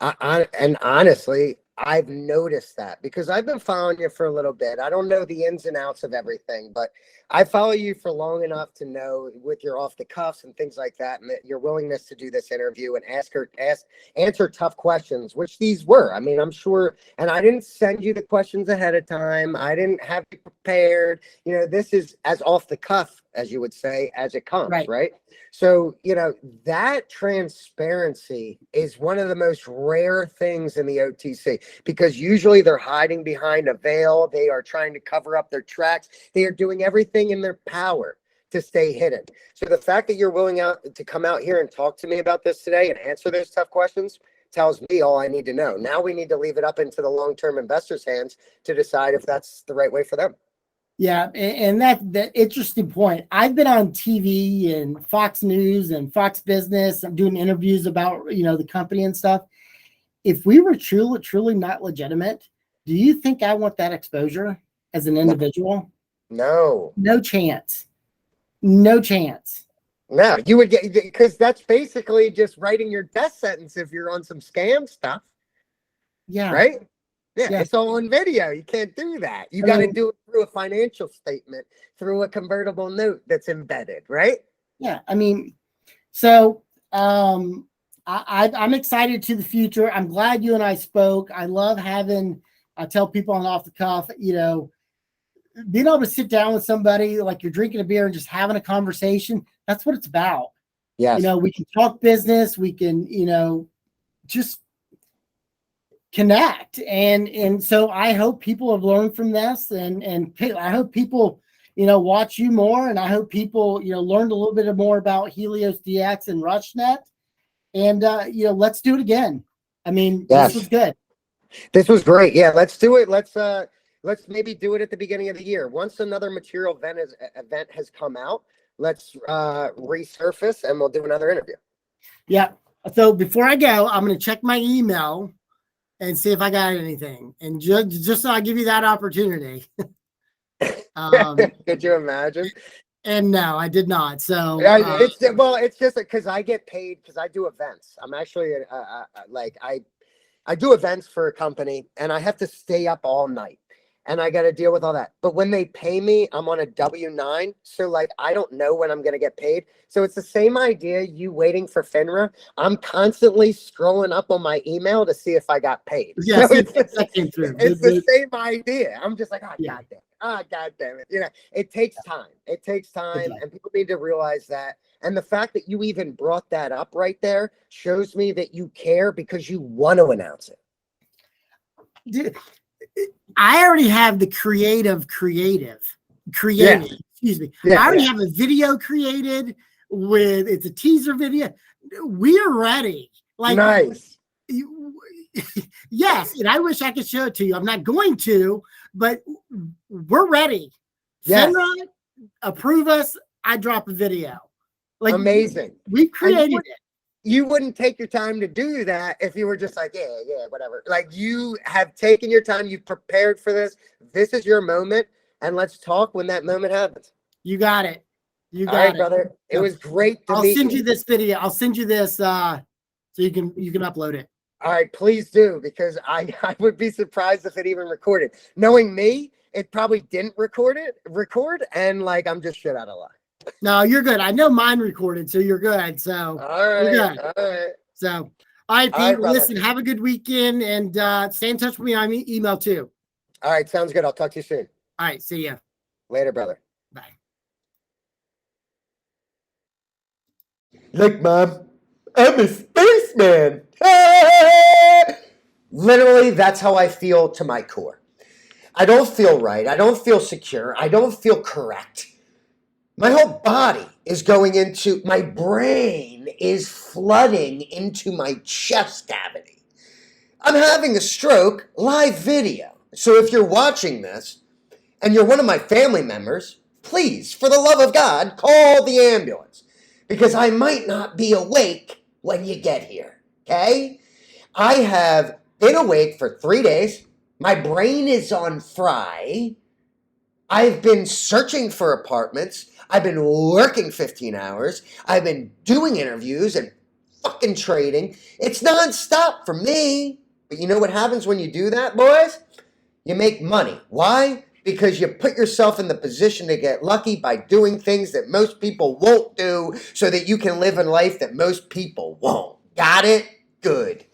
And honestly, I've noticed that because I've been following you for a little bit. I don't know the ins and outs of everything, but I follow you for long enough to know with your off the cuffs and things like that, and that your willingness to do this interview and answer tough questions, which these were. I mean, I'm sure, and I didn't send you the questions ahead of time. I didn't have you prepared. This is as off the cuff, as you would say, as it comes, right? So, that transparency is one of the most rare things in the OTC, because usually they're hiding behind a veil. They are trying to cover up their tracks. They are doing everything in their power to stay hidden. So the fact that you're willing to come out here and talk to me about this today and answer those tough questions tells me all I need to know. Now we need to leave it up into the long-term investors' hands to decide if that's the right way for them. Yeah, and that interesting point. I've been on TV and Fox News and Fox Business. I'm doing interviews about the company and stuff. If we were truly not legitimate, do you think I want that exposure as an individual? No. No chance. No chance. No, you would get, because that's basically just writing your death sentence if you're on some scam stuff. Yeah. Right? Yeah, it's all on video. You can't do that. You got to do it through a financial statement, through a convertible note that's embedded, right? Yeah, I mean, so I'm excited to the future. I'm glad you and I spoke. I love having, I tell people on off the cuff, being able to sit down with somebody like you're drinking a beer and just having a conversation. That's what it's about. Yes. We can talk business. We can, just connect. And so I hope people have learned from this, and I hope people, watch you more. And I hope people, learned a little bit more about Helios DX and RushNet. And, let's do it again. I mean, This was good. This was great. Yeah, let's do it. Let's maybe do it at the beginning of the year. Once another material event has come out, let's resurface and we'll do another interview. Yeah. So before I go, I'm going to check my email and see if I got anything. And just so I give you that opportunity. Could you imagine? And no, I did not. So it's just because I get paid because I do events. I'm actually I do events for a company, and I have to stay up all night, and I got to deal with all that. But when they pay me, I'm on a W-9. So I don't know when I'm going to get paid. So it's the same idea, you waiting for FINRA. I'm constantly scrolling up on my email to see if I got paid. Yes, so it's the same idea. I'm just like, God damn it. God damn it. It takes time. It takes time. And people need to realize that. And the fact that you even brought that up right there shows me that you care because you want to announce it. I already have the created. Yeah. Excuse me. Yeah, I already yeah. have a video created with it's a teaser video. We're ready. Like Nice. yes, and I wish I could show it to you. I'm not going to, but we're ready. Yes. FINRA, approve us. I drop a video. Like Amazing. We created it. You wouldn't take your time to do that if you were just like, yeah, whatever. Like you have taken your time, you've prepared for this. This is your moment, and let's talk when that moment happens. You got it. You got All right, it, brother. It was great to I'll meet send you. you this video. I'll send you this so you can upload it. All right, please do, because I would be surprised if it even recorded. Knowing me, it probably didn't record, and like I'm just shit out of luck. No, you're good. I know mine recorded, so you're good. So All right, you're good. all right. So all right, Pete. All right, brother. Listen, have a good weekend and stay in touch with me on email too. All right, sounds good. I'll talk to you soon. All right, see ya. Later, brother. Bye. Look, Mom, I'm a spaceman. Literally, that's how I feel to my core. I don't feel right. I don't feel secure. I don't feel correct. My whole body is going into, my brain is flooding into my chest cavity. I'm having a stroke live video. So if you're watching this and you're one of my family members, please, for the love of God, call the ambulance, because I might not be awake when you get here, okay? I have been awake for 3 days. My brain is on fry. I've been searching for apartments. I've been working 15 hours. I've been doing interviews and fucking trading. It's nonstop for me. But you know what happens when you do that, boys? You make money. Why? Because you put yourself in the position to get lucky by doing things that most people won't do so that you can live a life that most people won't. Got it? Good.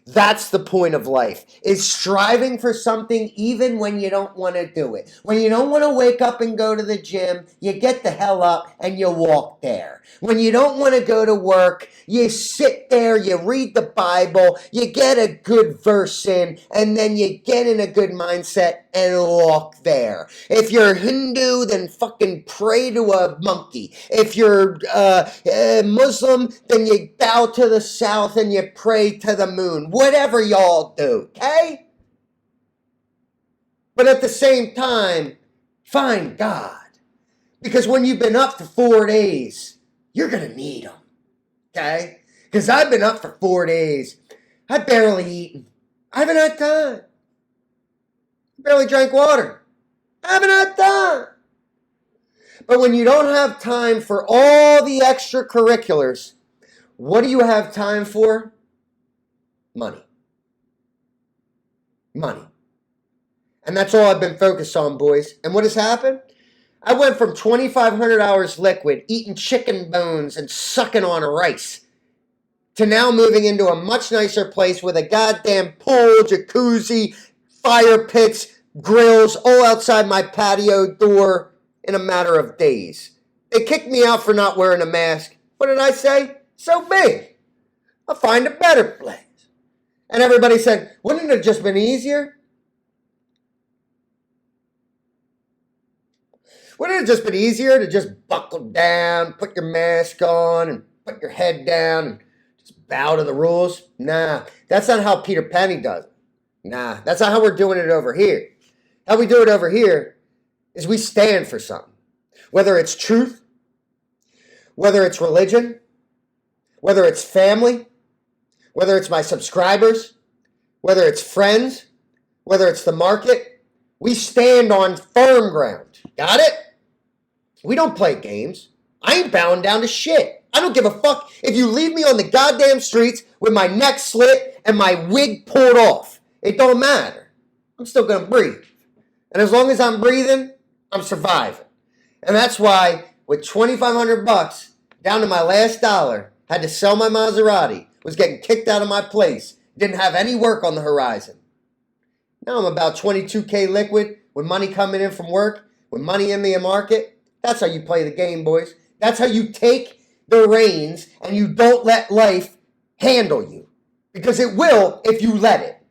That's the point of life, is striving for something even when you don't want to do it. When you don't want to wake up and go to the gym, you get the hell up and you walk there. When you don't want to go to work, you sit there, you read the Bible, you get a good verse in, and then you get in a good mindset and walk there. If you're Hindu, then fucking pray to a monkey. If you're Muslim, then you bow to the south and you pray to the moon. Whatever y'all do, okay? But at the same time, find God. Because when you've been up for 4 days, you're going to need Him, okay? Because I've been up for 4 days. I've barely eaten. I haven't had time. Barely drank water. I haven't had time. But when you don't have time for all the extracurriculars, what do you have time for? Money. Money. And that's all I've been focused on, boys. And what has happened? I went from 2,500 hours liquid, eating chicken bones and sucking on rice, to now moving into a much nicer place with a goddamn pool, jacuzzi, fire pits, grills, all outside my patio door in a matter of days. They kicked me out for not wearing a mask. What did I say? So be. I'll find a better place. And everybody said, wouldn't it have just been easier? Wouldn't it have just been easier to just buckle down, put your mask on, and put your head down, and just bow to the rules? Nah, that's not how Peter Penny does it. Nah, that's not how we're doing it over here. How we do it over here is we stand for something. Whether it's truth, whether it's religion, whether it's family, whether it's my subscribers, whether it's friends, whether it's the market, we stand on firm ground. Got it? We don't play games. I ain't bowing down to shit. I don't give a fuck if you leave me on the goddamn streets with my neck slit and my wig pulled off. It don't matter. I'm still gonna breathe. And as long as I'm breathing, I'm surviving. And that's why with 2,500 bucks down to my last dollar, had to sell my Maserati, was getting kicked out of my place, didn't have any work on the horizon. Now I'm about 22K liquid with money coming in from work, with money in the market. That's how you play the game, boys. That's how you take the reins and you don't let life handle you. Because it will if you let it.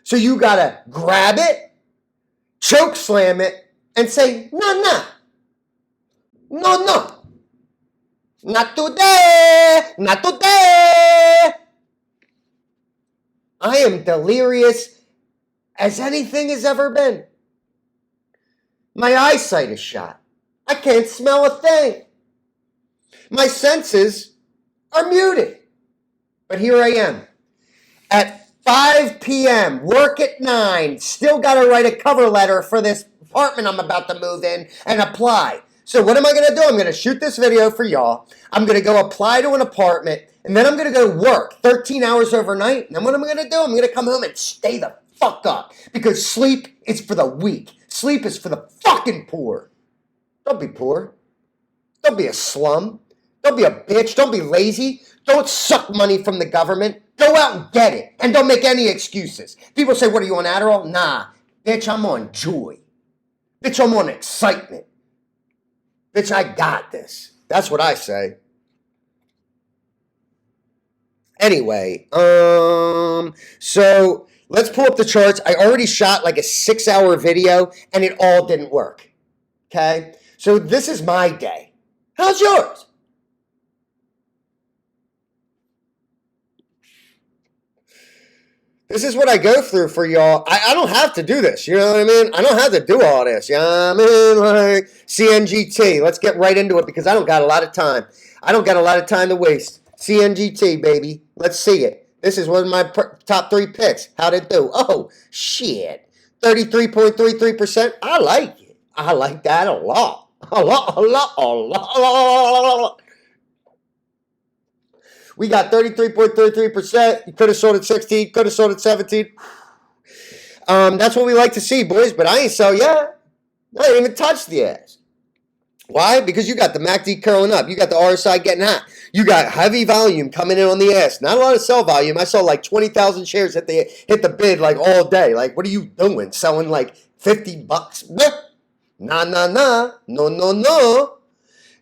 So you gotta grab it choke slam it, and say, no, not today, not today. I am delirious as anything has ever been. My eyesight is shot. I can't smell a thing. My senses are muted. But here I am at 5 p.m., work at 9, still got to write a cover letter for this apartment I'm about to move in and apply. So what am I going to do? I'm going to shoot this video for y'all. I'm going to go apply to an apartment, and then I'm going to go work 13 hours overnight. And then what am I going to do? I'm going to come home and stay the fuck up, because sleep is for the weak. Sleep is for the fucking poor. Don't be poor. Don't be a slum. Don't be a bitch. Don't be lazy. Don't suck money from the government. Go out and get it. And don't make any excuses. People say, what are you on Adderall? Nah. Bitch, I'm on joy. Bitch, I'm on excitement. Bitch, I got this. That's what I say. Anyway, so let's pull up the charts. I already shot like a 6-hour video and it all didn't work. Okay? So this is my day. How's yours? This is what I go through for y'all. I don't have to do this. You know what I mean? I don't have to do all this. You know what I mean? Like CNGT. Let's get right into it because I don't got a lot of time. I don't got a lot of time to waste. CNGT, baby. Let's see it. This is one of my top 3 picks. How'd it do? Oh, shit. 33.33%. I like it. I like that a lot. A lot. We got 33.33%. You could have sold at 16. Could have sold at 17. That's what we like to see, boys. But I ain't sell yet. I ain't even touched the ass. Why? Because you got the MACD curling up. You got the RSI getting hot. You got heavy volume coming in on the ass. Not a lot of sell volume. I saw like 20,000 shares hit the bid like all day. Like, what are you doing? Selling like $50? Nah. No.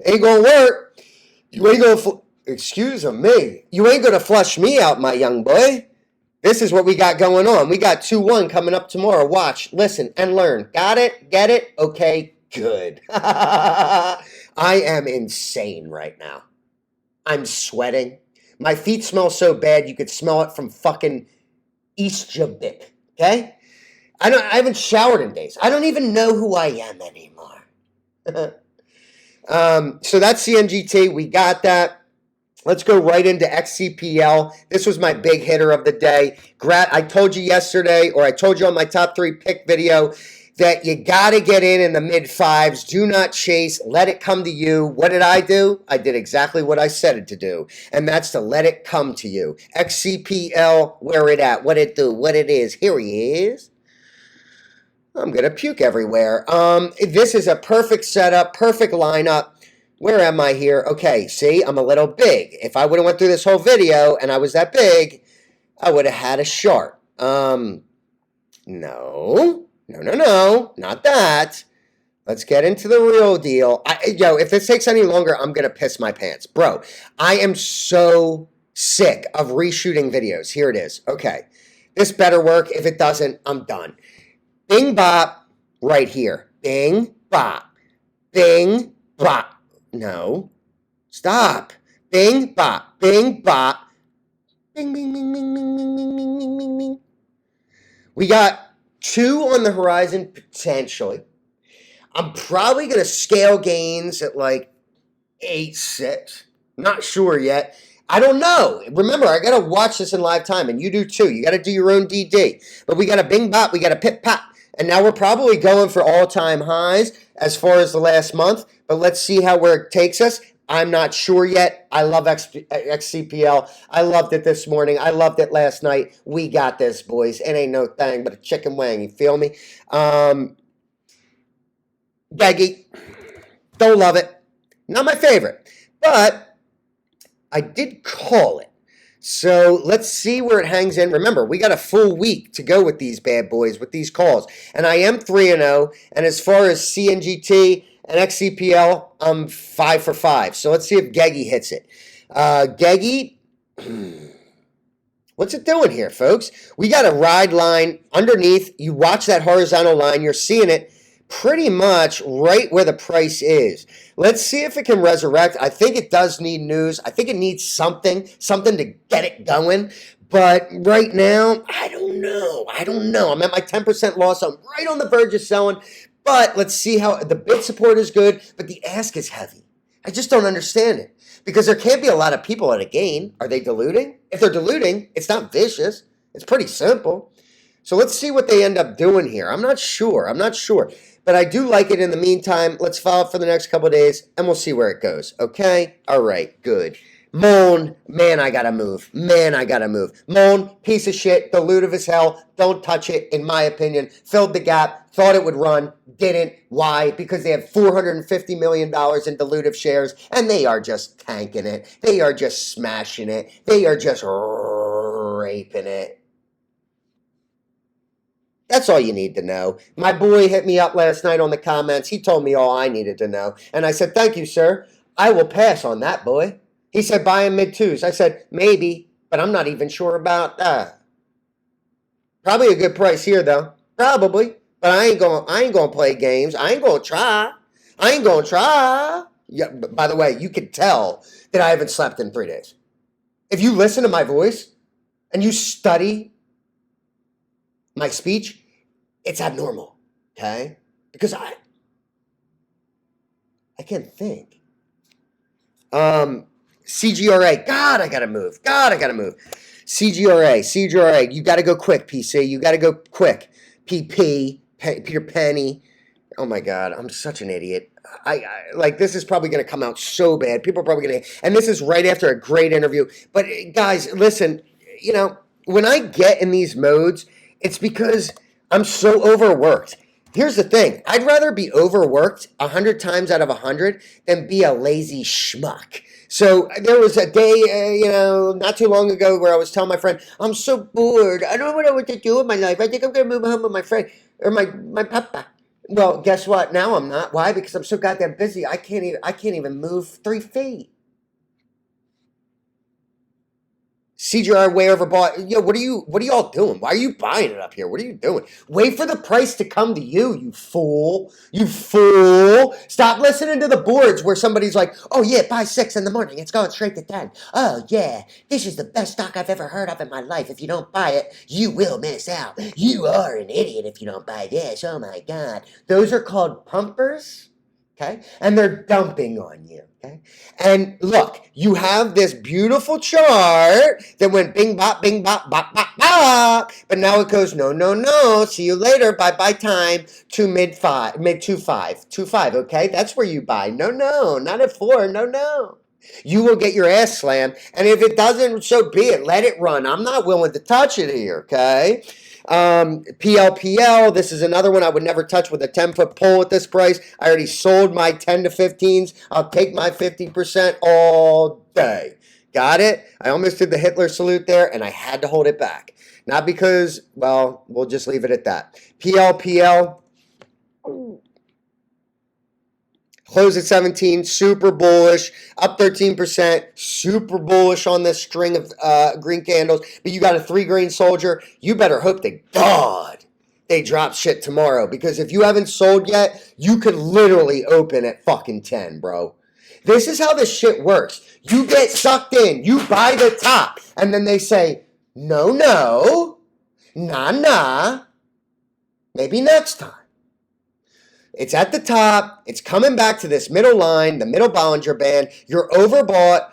Ain't gonna work. You ain't gonna... Excuse me. You ain't going to flush me out, my young boy. This is what we got going on. We got 2-1 coming up tomorrow. Watch, listen, and learn. Got it? Get it? Okay, good. I am insane right now. I'm sweating. My feet smell so bad you could smell it from fucking East Jabik, okay? I haven't showered in days. I don't even know who I am anymore. So that's CNGT. We got that. Let's go right into XCPL. This was my big hitter of the day. I told you yesterday, or I told you on my top 3 pick video, that you got to get in the mid-5s. Do not chase. Let it come to you. What did I do? I did exactly what I said it to do, and that's to let it come to you. XCPL, where it at? What it do? What it is? Here he is. I'm going to puke everywhere. This is a perfect setup, perfect lineup. Where am I here? Okay, see, I'm a little big. If I would have went through this whole video and I was that big, I would have had a short. No, not that. Let's get into the real deal. If this takes any longer, I'm going to piss my pants. Bro, I am so sick of reshooting videos. Here it is. Okay, this better work. If it doesn't, I'm done. Bing, bop, right here. Bing, bop. Bing, bop. No. Stop. Bing, bop. Bing, bop. Bing, bing, bing, bing, bing, bing, bing, bing, bing, bing, bing. We got 2 on the horizon, potentially. I'm probably going to scale gains at like 8-6. Not sure yet. I don't know. Remember, I got to watch this in live time, and you do too. You got to do your own DD. But we got a bing, bop. We got a pip, pop. And now we're probably going for all-time highs as far as the last month. But let's see where it takes us. I'm not sure yet. I love XCPL. I loved it this morning. I loved it last night. We got this, boys. It ain't no thing but a chicken wing. You feel me? Beggy. Don't love it. Not my favorite. But I did call it. So let's see where it hangs in. Remember, we got a full week to go with these bad boys, with these calls. And I am 3-0. And as far as CNGT and XCPL, I'm 5 for 5. So let's see if Geggy hits it. Geggy, What's it doing here, folks? We got a ride line underneath. You watch that horizontal line. You're seeing it pretty much right where the price is. Let's see if it can resurrect. I think it does need news. I think it needs something to get it going. But right now, I don't know. I'm at my 10% loss. I'm right on the verge of selling. But let's see how the bid support is good, but the ask is heavy. I just don't understand it. Because there can't be a lot of people at a gain. Are they diluting? If they're diluting, it's not vicious. It's pretty simple. So let's see what they end up doing here. I'm not sure. But I do like it in the meantime. Let's follow up for the next couple of days, and we'll see where it goes. Okay? All right, good. Moan, man, I gotta move. Moan, piece of shit, dilutive as hell. Don't touch it, in my opinion. Filled the gap, thought it would run, didn't. Why? Because they have $450 million in dilutive shares, and they are just tanking it. They are just smashing it. They are just raping it. That's all you need to know. My boy hit me up last night on the comments. He told me all I needed to know. And I said, thank you, sir. I will pass on that, boy. He said, buy in mid-twos. I said, maybe, but I'm not even sure about that. Probably a good price here, though. Probably. But I ain't going to play games. I ain't going to try. Yeah, by the way, you can tell that I haven't slept in 3 days. If you listen to my voice and you study my speech, it's abnormal, okay? Because I can't think. CGRA, God, I gotta move. CGRA, you gotta go quick, PC. You gotta go quick. Peter Penny. Oh my God, I'm such an idiot. I like, this is probably gonna come out so bad. People are probably gonna, and this is right after a great interview. But guys, listen, you know, when I get in these modes, it's because I'm so overworked. Here's the thing. I'd rather be overworked 100 times out of 100 than be a lazy schmuck. So there was a day, not too long ago where I was telling my friend, I'm so bored. I don't know what to do with my life. I think I'm going to move home with my friend or my papa. Well, guess what? Now I'm not. Why? Because I'm so goddamn busy. I can't even move 3 feet. CGR way overbought. Yo, what are y'all doing? Why are you buying it up here? What are you doing? Wait for the price to come to you, you fool. Stop listening to the boards where somebody's like, oh yeah, buy 6 in the morning. It's going straight to 10. Oh yeah, this is the best stock I've ever heard of in my life. If you don't buy it, you will miss out. You are an idiot if you don't buy this. Oh my God. Those are called pumpers. Okay? And they're dumping on you. Okay? And look, you have this beautiful chart that went bing bop, bop, bop. But now it goes, no. See you later. Bye time to mid 2.5. Okay? That's where you buy. No, not at 4. No. You will get your ass slammed. And if it doesn't, so be it. Let it run. I'm not willing to touch it here. Okay? PLPL, this is another one I would never touch with a 10-foot pole at this price. I already sold my 10 to 15s. I'll take my 50% all day. Got it? I almost did the Hitler salute there, and I had to hold it back. Not because, well, we'll just leave it at that. PLPL, close at 17, super bullish, up 13%, super bullish on this string of green candles. But you got a 3-grain soldier. You better hope to God they drop shit tomorrow. Because if you haven't sold yet, you could literally open at fucking 10, bro. This is how this shit works. You get sucked in. You buy the top. And then they say, no, nah, maybe next time. It's at the top. It's coming back to this middle line, the middle Bollinger Band. You're overbought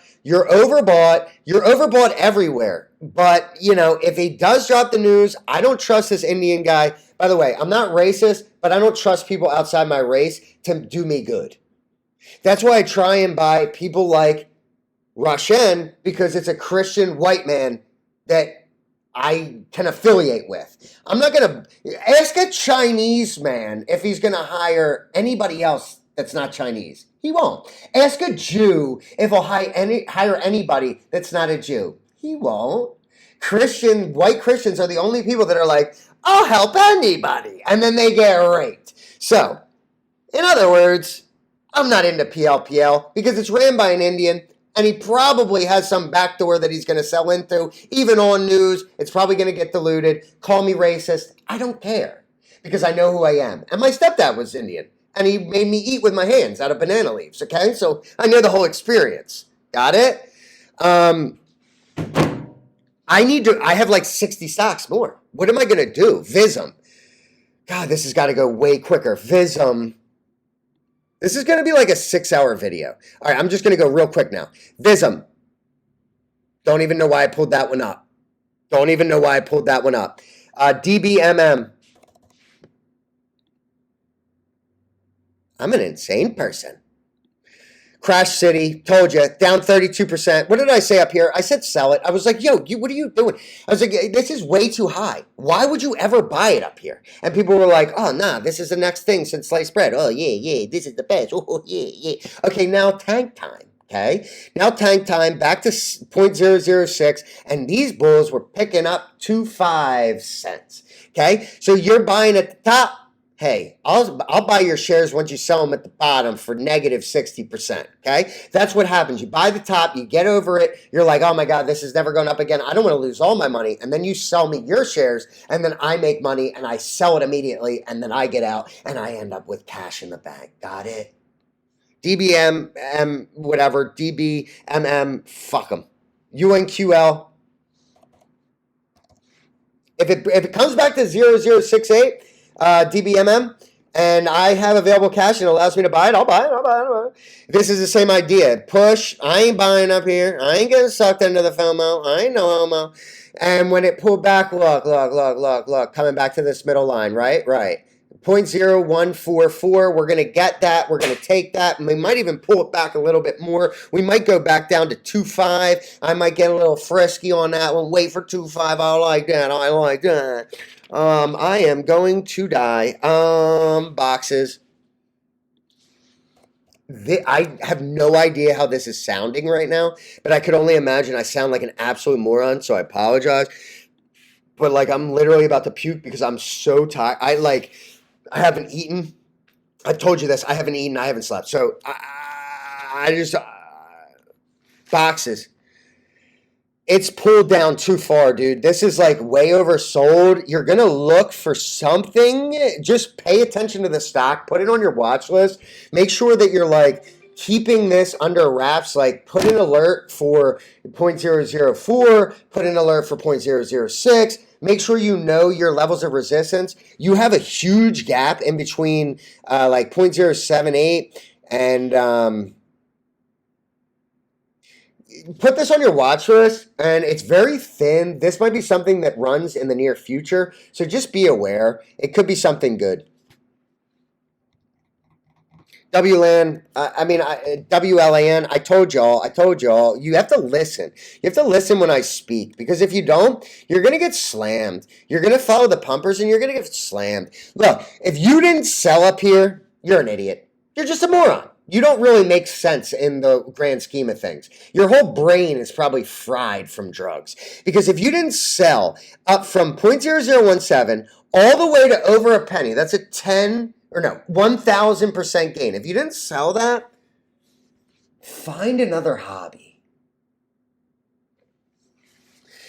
everywhere. But, if he does drop the news, I don't trust this Indian guy. By the way, I'm not racist, but I don't trust people outside my race to do me good. That's why I try and buy people like Rushen, because it's a Christian white man that I can affiliate with. I'm not going to ask a Chinese man if he's going to hire anybody else that's not Chinese. He won't. Ask a Jew if he'll hire anybody that's not a Jew. He won't. White Christians are the only people that are like, I'll help anybody. And then they get raped. So, in other words, I'm not into PLPL because it's ran by an Indian And he probably has some backdoor that he's going to sell into, even on news. It's probably going to get diluted. Call me racist. I don't care because I know who I am. And my stepdad was Indian, and he made me eat with my hands out of banana leaves, okay? So I know the whole experience. Got it? I have like 60 stocks more. What am I going to do? Vism. God, this has got to go way quicker. Vism. This is going to be like a 6-hour video. All right, I'm just going to go real quick now. Vism. Don't even know why I pulled that one up. Don't even know why I pulled that one up. DBMM. I'm an insane person. Crash City, told you, down 32%. What did I say up here? I said sell it. I was like, yo, what are you doing? I was like, this is way too high. Why would you ever buy it up here? And people were like, oh, nah, this is the next thing since sliced bread. Oh, yeah, this is the best. Oh, yeah. Okay, now tank time. Okay, now tank time, back to 0.006, and these bulls were picking up 25 cents. Okay, so you're buying at the top. Hey, I'll buy your shares once you sell them at the bottom for negative 60%, okay? That's what happens. You buy the top, you get over it, you're like, oh my God, this is never going up again. I don't want to lose all my money. And then you sell me your shares, and then I make money, and I sell it immediately, and then I get out, and I end up with cash in the bank. Got it? DBM, whatever, DBMM, fuck them. UNQL. If it comes back to 0068, DBMM, and I have available cash and it allows me to buy it, I'll buy it. This is the same idea. Push. I ain't buying up here. I ain't getting sucked into the FOMO. I ain't no homo. And when it pulled back, look, coming back to this middle line, right? 0.0144. We're going to get that. We're going to take that. And we might even pull it back a little bit more. We might go back down to 2.5. I might get a little frisky on that one. Wait for 2.5. I like that. I am going to die. Boxes. I have no idea how this is sounding right now, but I could only imagine I sound like an absolute moron, so I apologize. But like I'm literally about to puke because I'm so tired. I haven't eaten. I told you this. I haven't eaten. I haven't slept. So I just boxes. It's pulled down too far, dude. This is like way oversold. You're going to look for something. Just pay attention to the stock. Put it on your watch list. Make sure that you're like keeping this under wraps. Like put an alert for 0.004. Put an alert for 0.006. Make sure you know your levels of resistance. You have a huge gap in between like 0.078 and... put this on your watch list, and it's very thin. This might be something that runs in the near future, so just be aware. It could be something good. WLAN, WLAN, I told y'all, you have to listen. You have to listen when I speak, because if you don't, you're going to get slammed. You're going to follow the pumpers, and you're going to get slammed. Look, if you didn't sell up here, you're an idiot. You're just a moron. You don't really make sense in the grand scheme of things. Your whole brain is probably fried from drugs. Because if you didn't sell up from 0.0017 all the way to over a penny, that's a 1,000% gain. If you didn't sell that, find another hobby.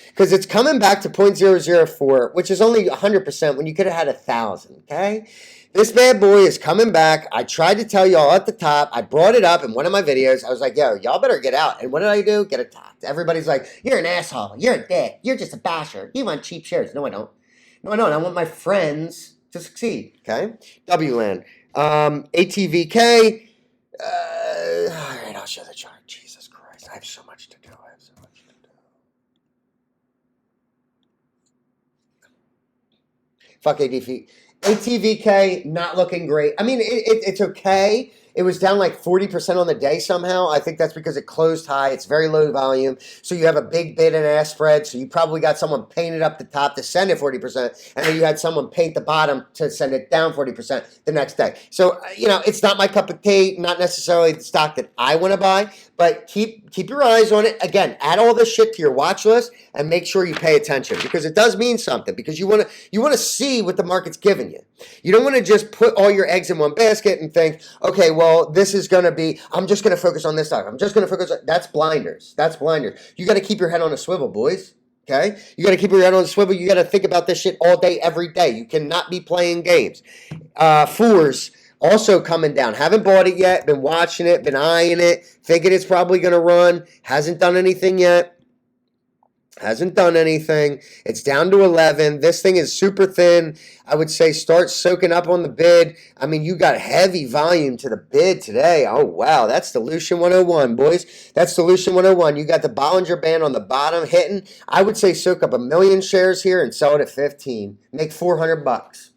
Because it's coming back to 0.004, which is only 100% when you could have had 1,000, okay? This bad boy is coming back. I tried to tell y'all at the top. I brought it up in one of my videos. I was like, yo, y'all better get out. And what did I do? Get attacked. Everybody's like, you're an asshole. You're a dick. You're just a basher. You want cheap shares. No, I don't. No, I don't. I want my friends to succeed, okay? WLAN. ATVK. All right, I'll show the chart. Jesus Christ. I have so much to do. Fuck ATVK, not looking great. I mean, it's okay. It was down like 40% on the day somehow. I think that's because it closed high. It's very low volume. So you have a big bid and ask spread. So you probably got someone painted up the top to send it 40%. And then you had someone paint the bottom to send it down 40% the next day. So, it's not my cup of tea. Not necessarily the stock that I want to buy. But keep your eyes on it. Again, add all this shit to your watch list and make sure you pay attention, because it does mean something, because you want to see what the market's giving you. You don't want to just put all your eggs in one basket and think, okay, well, this is going to be, I'm just going to focus on this stock. I'm just going to focus on, that's blinders. That's blinders. You got to keep your head on a swivel, boys. Okay? You got to keep your head on a swivel. You got to think about this shit all day, every day. You cannot be playing games. Fours also coming down. Haven't bought it yet. Been watching it. Been eyeing it. Thinking it's probably going to run. Hasn't done anything yet. Hasn't done anything. It's down to 11. This thing is super thin. I would say start soaking up on the bid. I mean, you got heavy volume to the bid today. Oh, wow. That's Dilution 101, boys. That's Dilution 101. You got the Bollinger Band on the bottom hitting. I would say soak up 1 million shares here and sell it at 15. Make 400 bucks.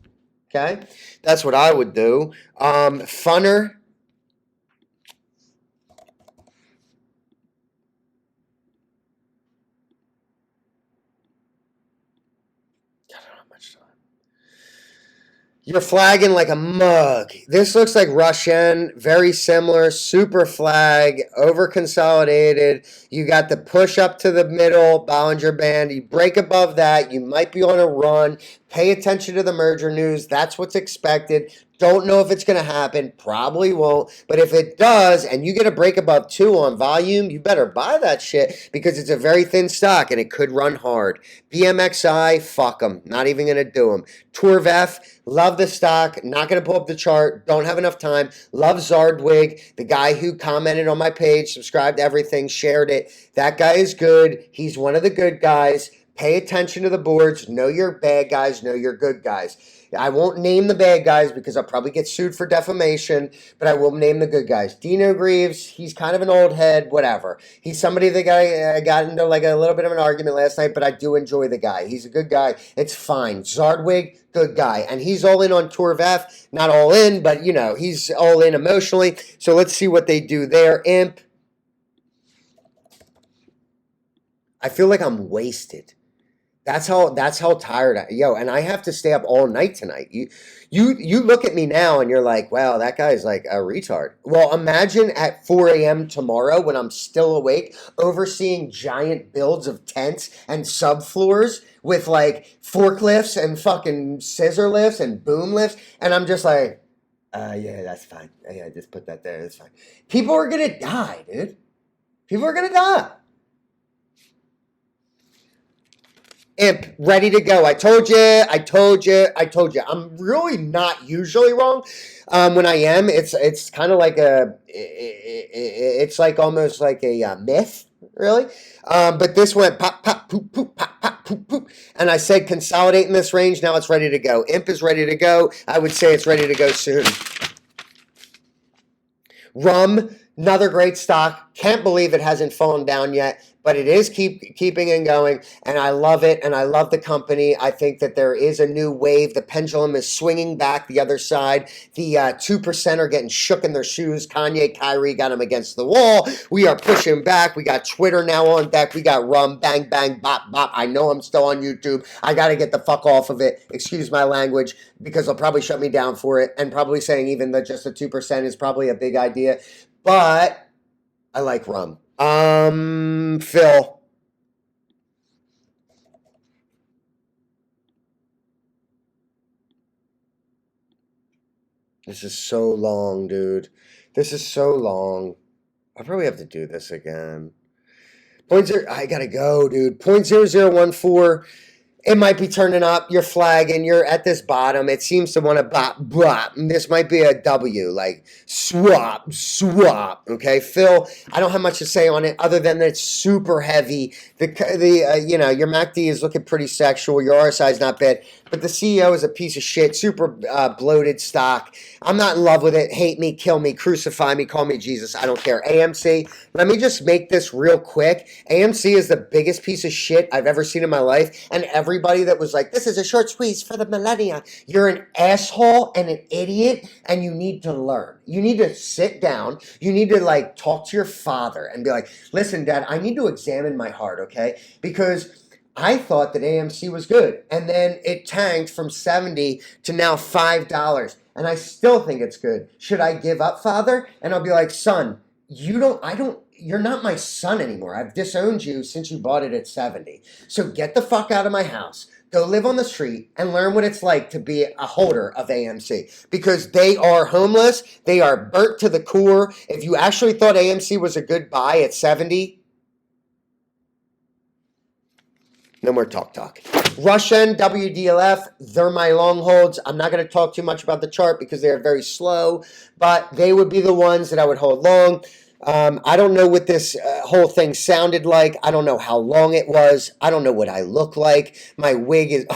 Okay? That's what I would do. Funner. You're flagging like a mug. This looks like Russian, very similar, super flag, over consolidated. You got the push up to the middle, Bollinger Band. You break above that, you might be on a run. Pay attention to the merger news. That's what's expected. Don't know if it's going to happen. Probably won't. But if it does, and you get a break above 2 on volume, you better buy that shit because it's a very thin stock and it could run hard. BMXI, fuck them. Not even going to do them. Torvef, love the stock. Not going to pull up the chart. Don't have enough time. Love Zardwig, the guy who commented on my page, subscribed to everything, shared it. That guy is good. He's one of the good guys. Pay attention to the boards. Know your bad guys. Know your good guys. I won't name the bad guys because I'll probably get sued for defamation, but I will name the good guys. Dino Greaves, he's kind of an old head, whatever. He's somebody that I got into like a little bit of an argument last night, but I do enjoy the guy. He's a good guy. It's fine. Zardwig, good guy. And he's all in on Torvef. Not all in, but, you know, he's all in emotionally. So let's see what they do there. Imp. I feel like I'm wasted. That's how tired and I have to stay up all night tonight. You look at me now and you're like, wow, that guy's like a retard. Well, imagine at 4 a.m. tomorrow when I'm still awake, overseeing giant builds of tents and subfloors with like forklifts and fucking scissor lifts and boom lifts, and I'm just like, yeah, that's fine. Yeah, just put that there. That's fine. People are gonna die, dude. People are gonna die. Imp, ready to go. I told you. I'm really not usually wrong. When I am, it's kind of like it's like almost like a myth, really. But this went pop, pop, poop, poop, pop, pop, poop, poop. And I said consolidate in this range. Now it's ready to go. Imp is ready to go. I would say it's ready to go soon. Rum, another great stock. Can't believe it hasn't fallen down yet, but it is keeping and going, and I love it, and I love the company. I think that there is a new wave. The pendulum is swinging back the other side. The 2% are getting shook in their shoes. Kanye, Kyrie got them against the wall. We are pushing back. We got Twitter now on deck. We got Rum, bang, bang, bop, bop. I know I'm still on YouTube. I got to get the fuck off of it. Excuse my language, because they'll probably shut me down for it, and probably saying even that just the 2% is probably a big idea. But I like Rum. Phil. This is so long, dude. This is so long. I probably have to do this again. I gotta go, dude. 0.0014. It might be turning up. You're flagging. You're at this bottom. It seems to want to bop, bop. And this might be a W, like swap, swap. Okay, Phil, I don't have much to say on it other than that it's super heavy. Your MACD is looking pretty sexual. Your RSI is not bad. But the CEO is a piece of shit, super bloated stock. I'm not in love with it. Hate me, kill me, crucify me, call me Jesus. I don't care. AMC, let me just make this real quick. AMC is the biggest piece of shit I've ever seen in my life. And everybody that was like, this is a short squeeze for the millennia. You're an asshole and an idiot, and you need to learn. You need to sit down. You need to like talk to your father and be like, listen, Dad, I need to examine my heart, okay? Because I thought that AMC was good, and then it tanked from 70 to now $5, and I still think it's good. Should I give up, Father? And I'll be like, son, you're not my son anymore. I've disowned you since you bought it at 70. So get the fuck out of my house. Go live on the street and learn what it's like to be a holder of AMC, because they are homeless. They are burnt to the core. If you actually thought AMC was a good buy at 70, no more talk. Russian, WDLF, they're my long holds. I'm not going to talk too much about the chart because they are very slow, but they would be the ones that I would hold long. I don't know what this whole thing sounded like. I don't know how long it was. I don't know what I look like. My wig is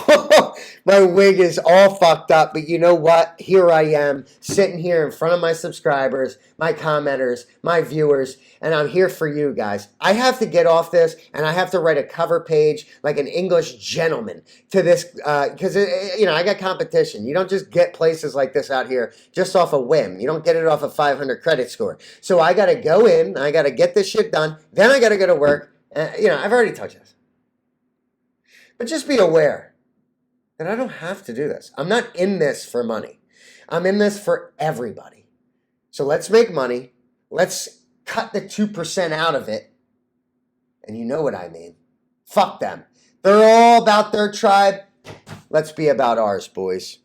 my wig is all fucked up. But you know what? Here I am sitting here in front of my subscribers, my commenters, my viewers, and I'm here for you guys. I have to get off this, and I have to write a cover page like an English gentleman to this because I got competition. You don't just get places like this out here just off a whim. You don't get it off a 500 credit score. So I got to go in, I got to get this shit done, then I got to go to work. I've already touched this. But just be aware that I don't have to do this. I'm not in this for money. I'm in this for everybody. So let's make money. Let's cut the 2% out of it. And you know what I mean. Fuck them. They're all about their tribe. Let's be about ours, boys.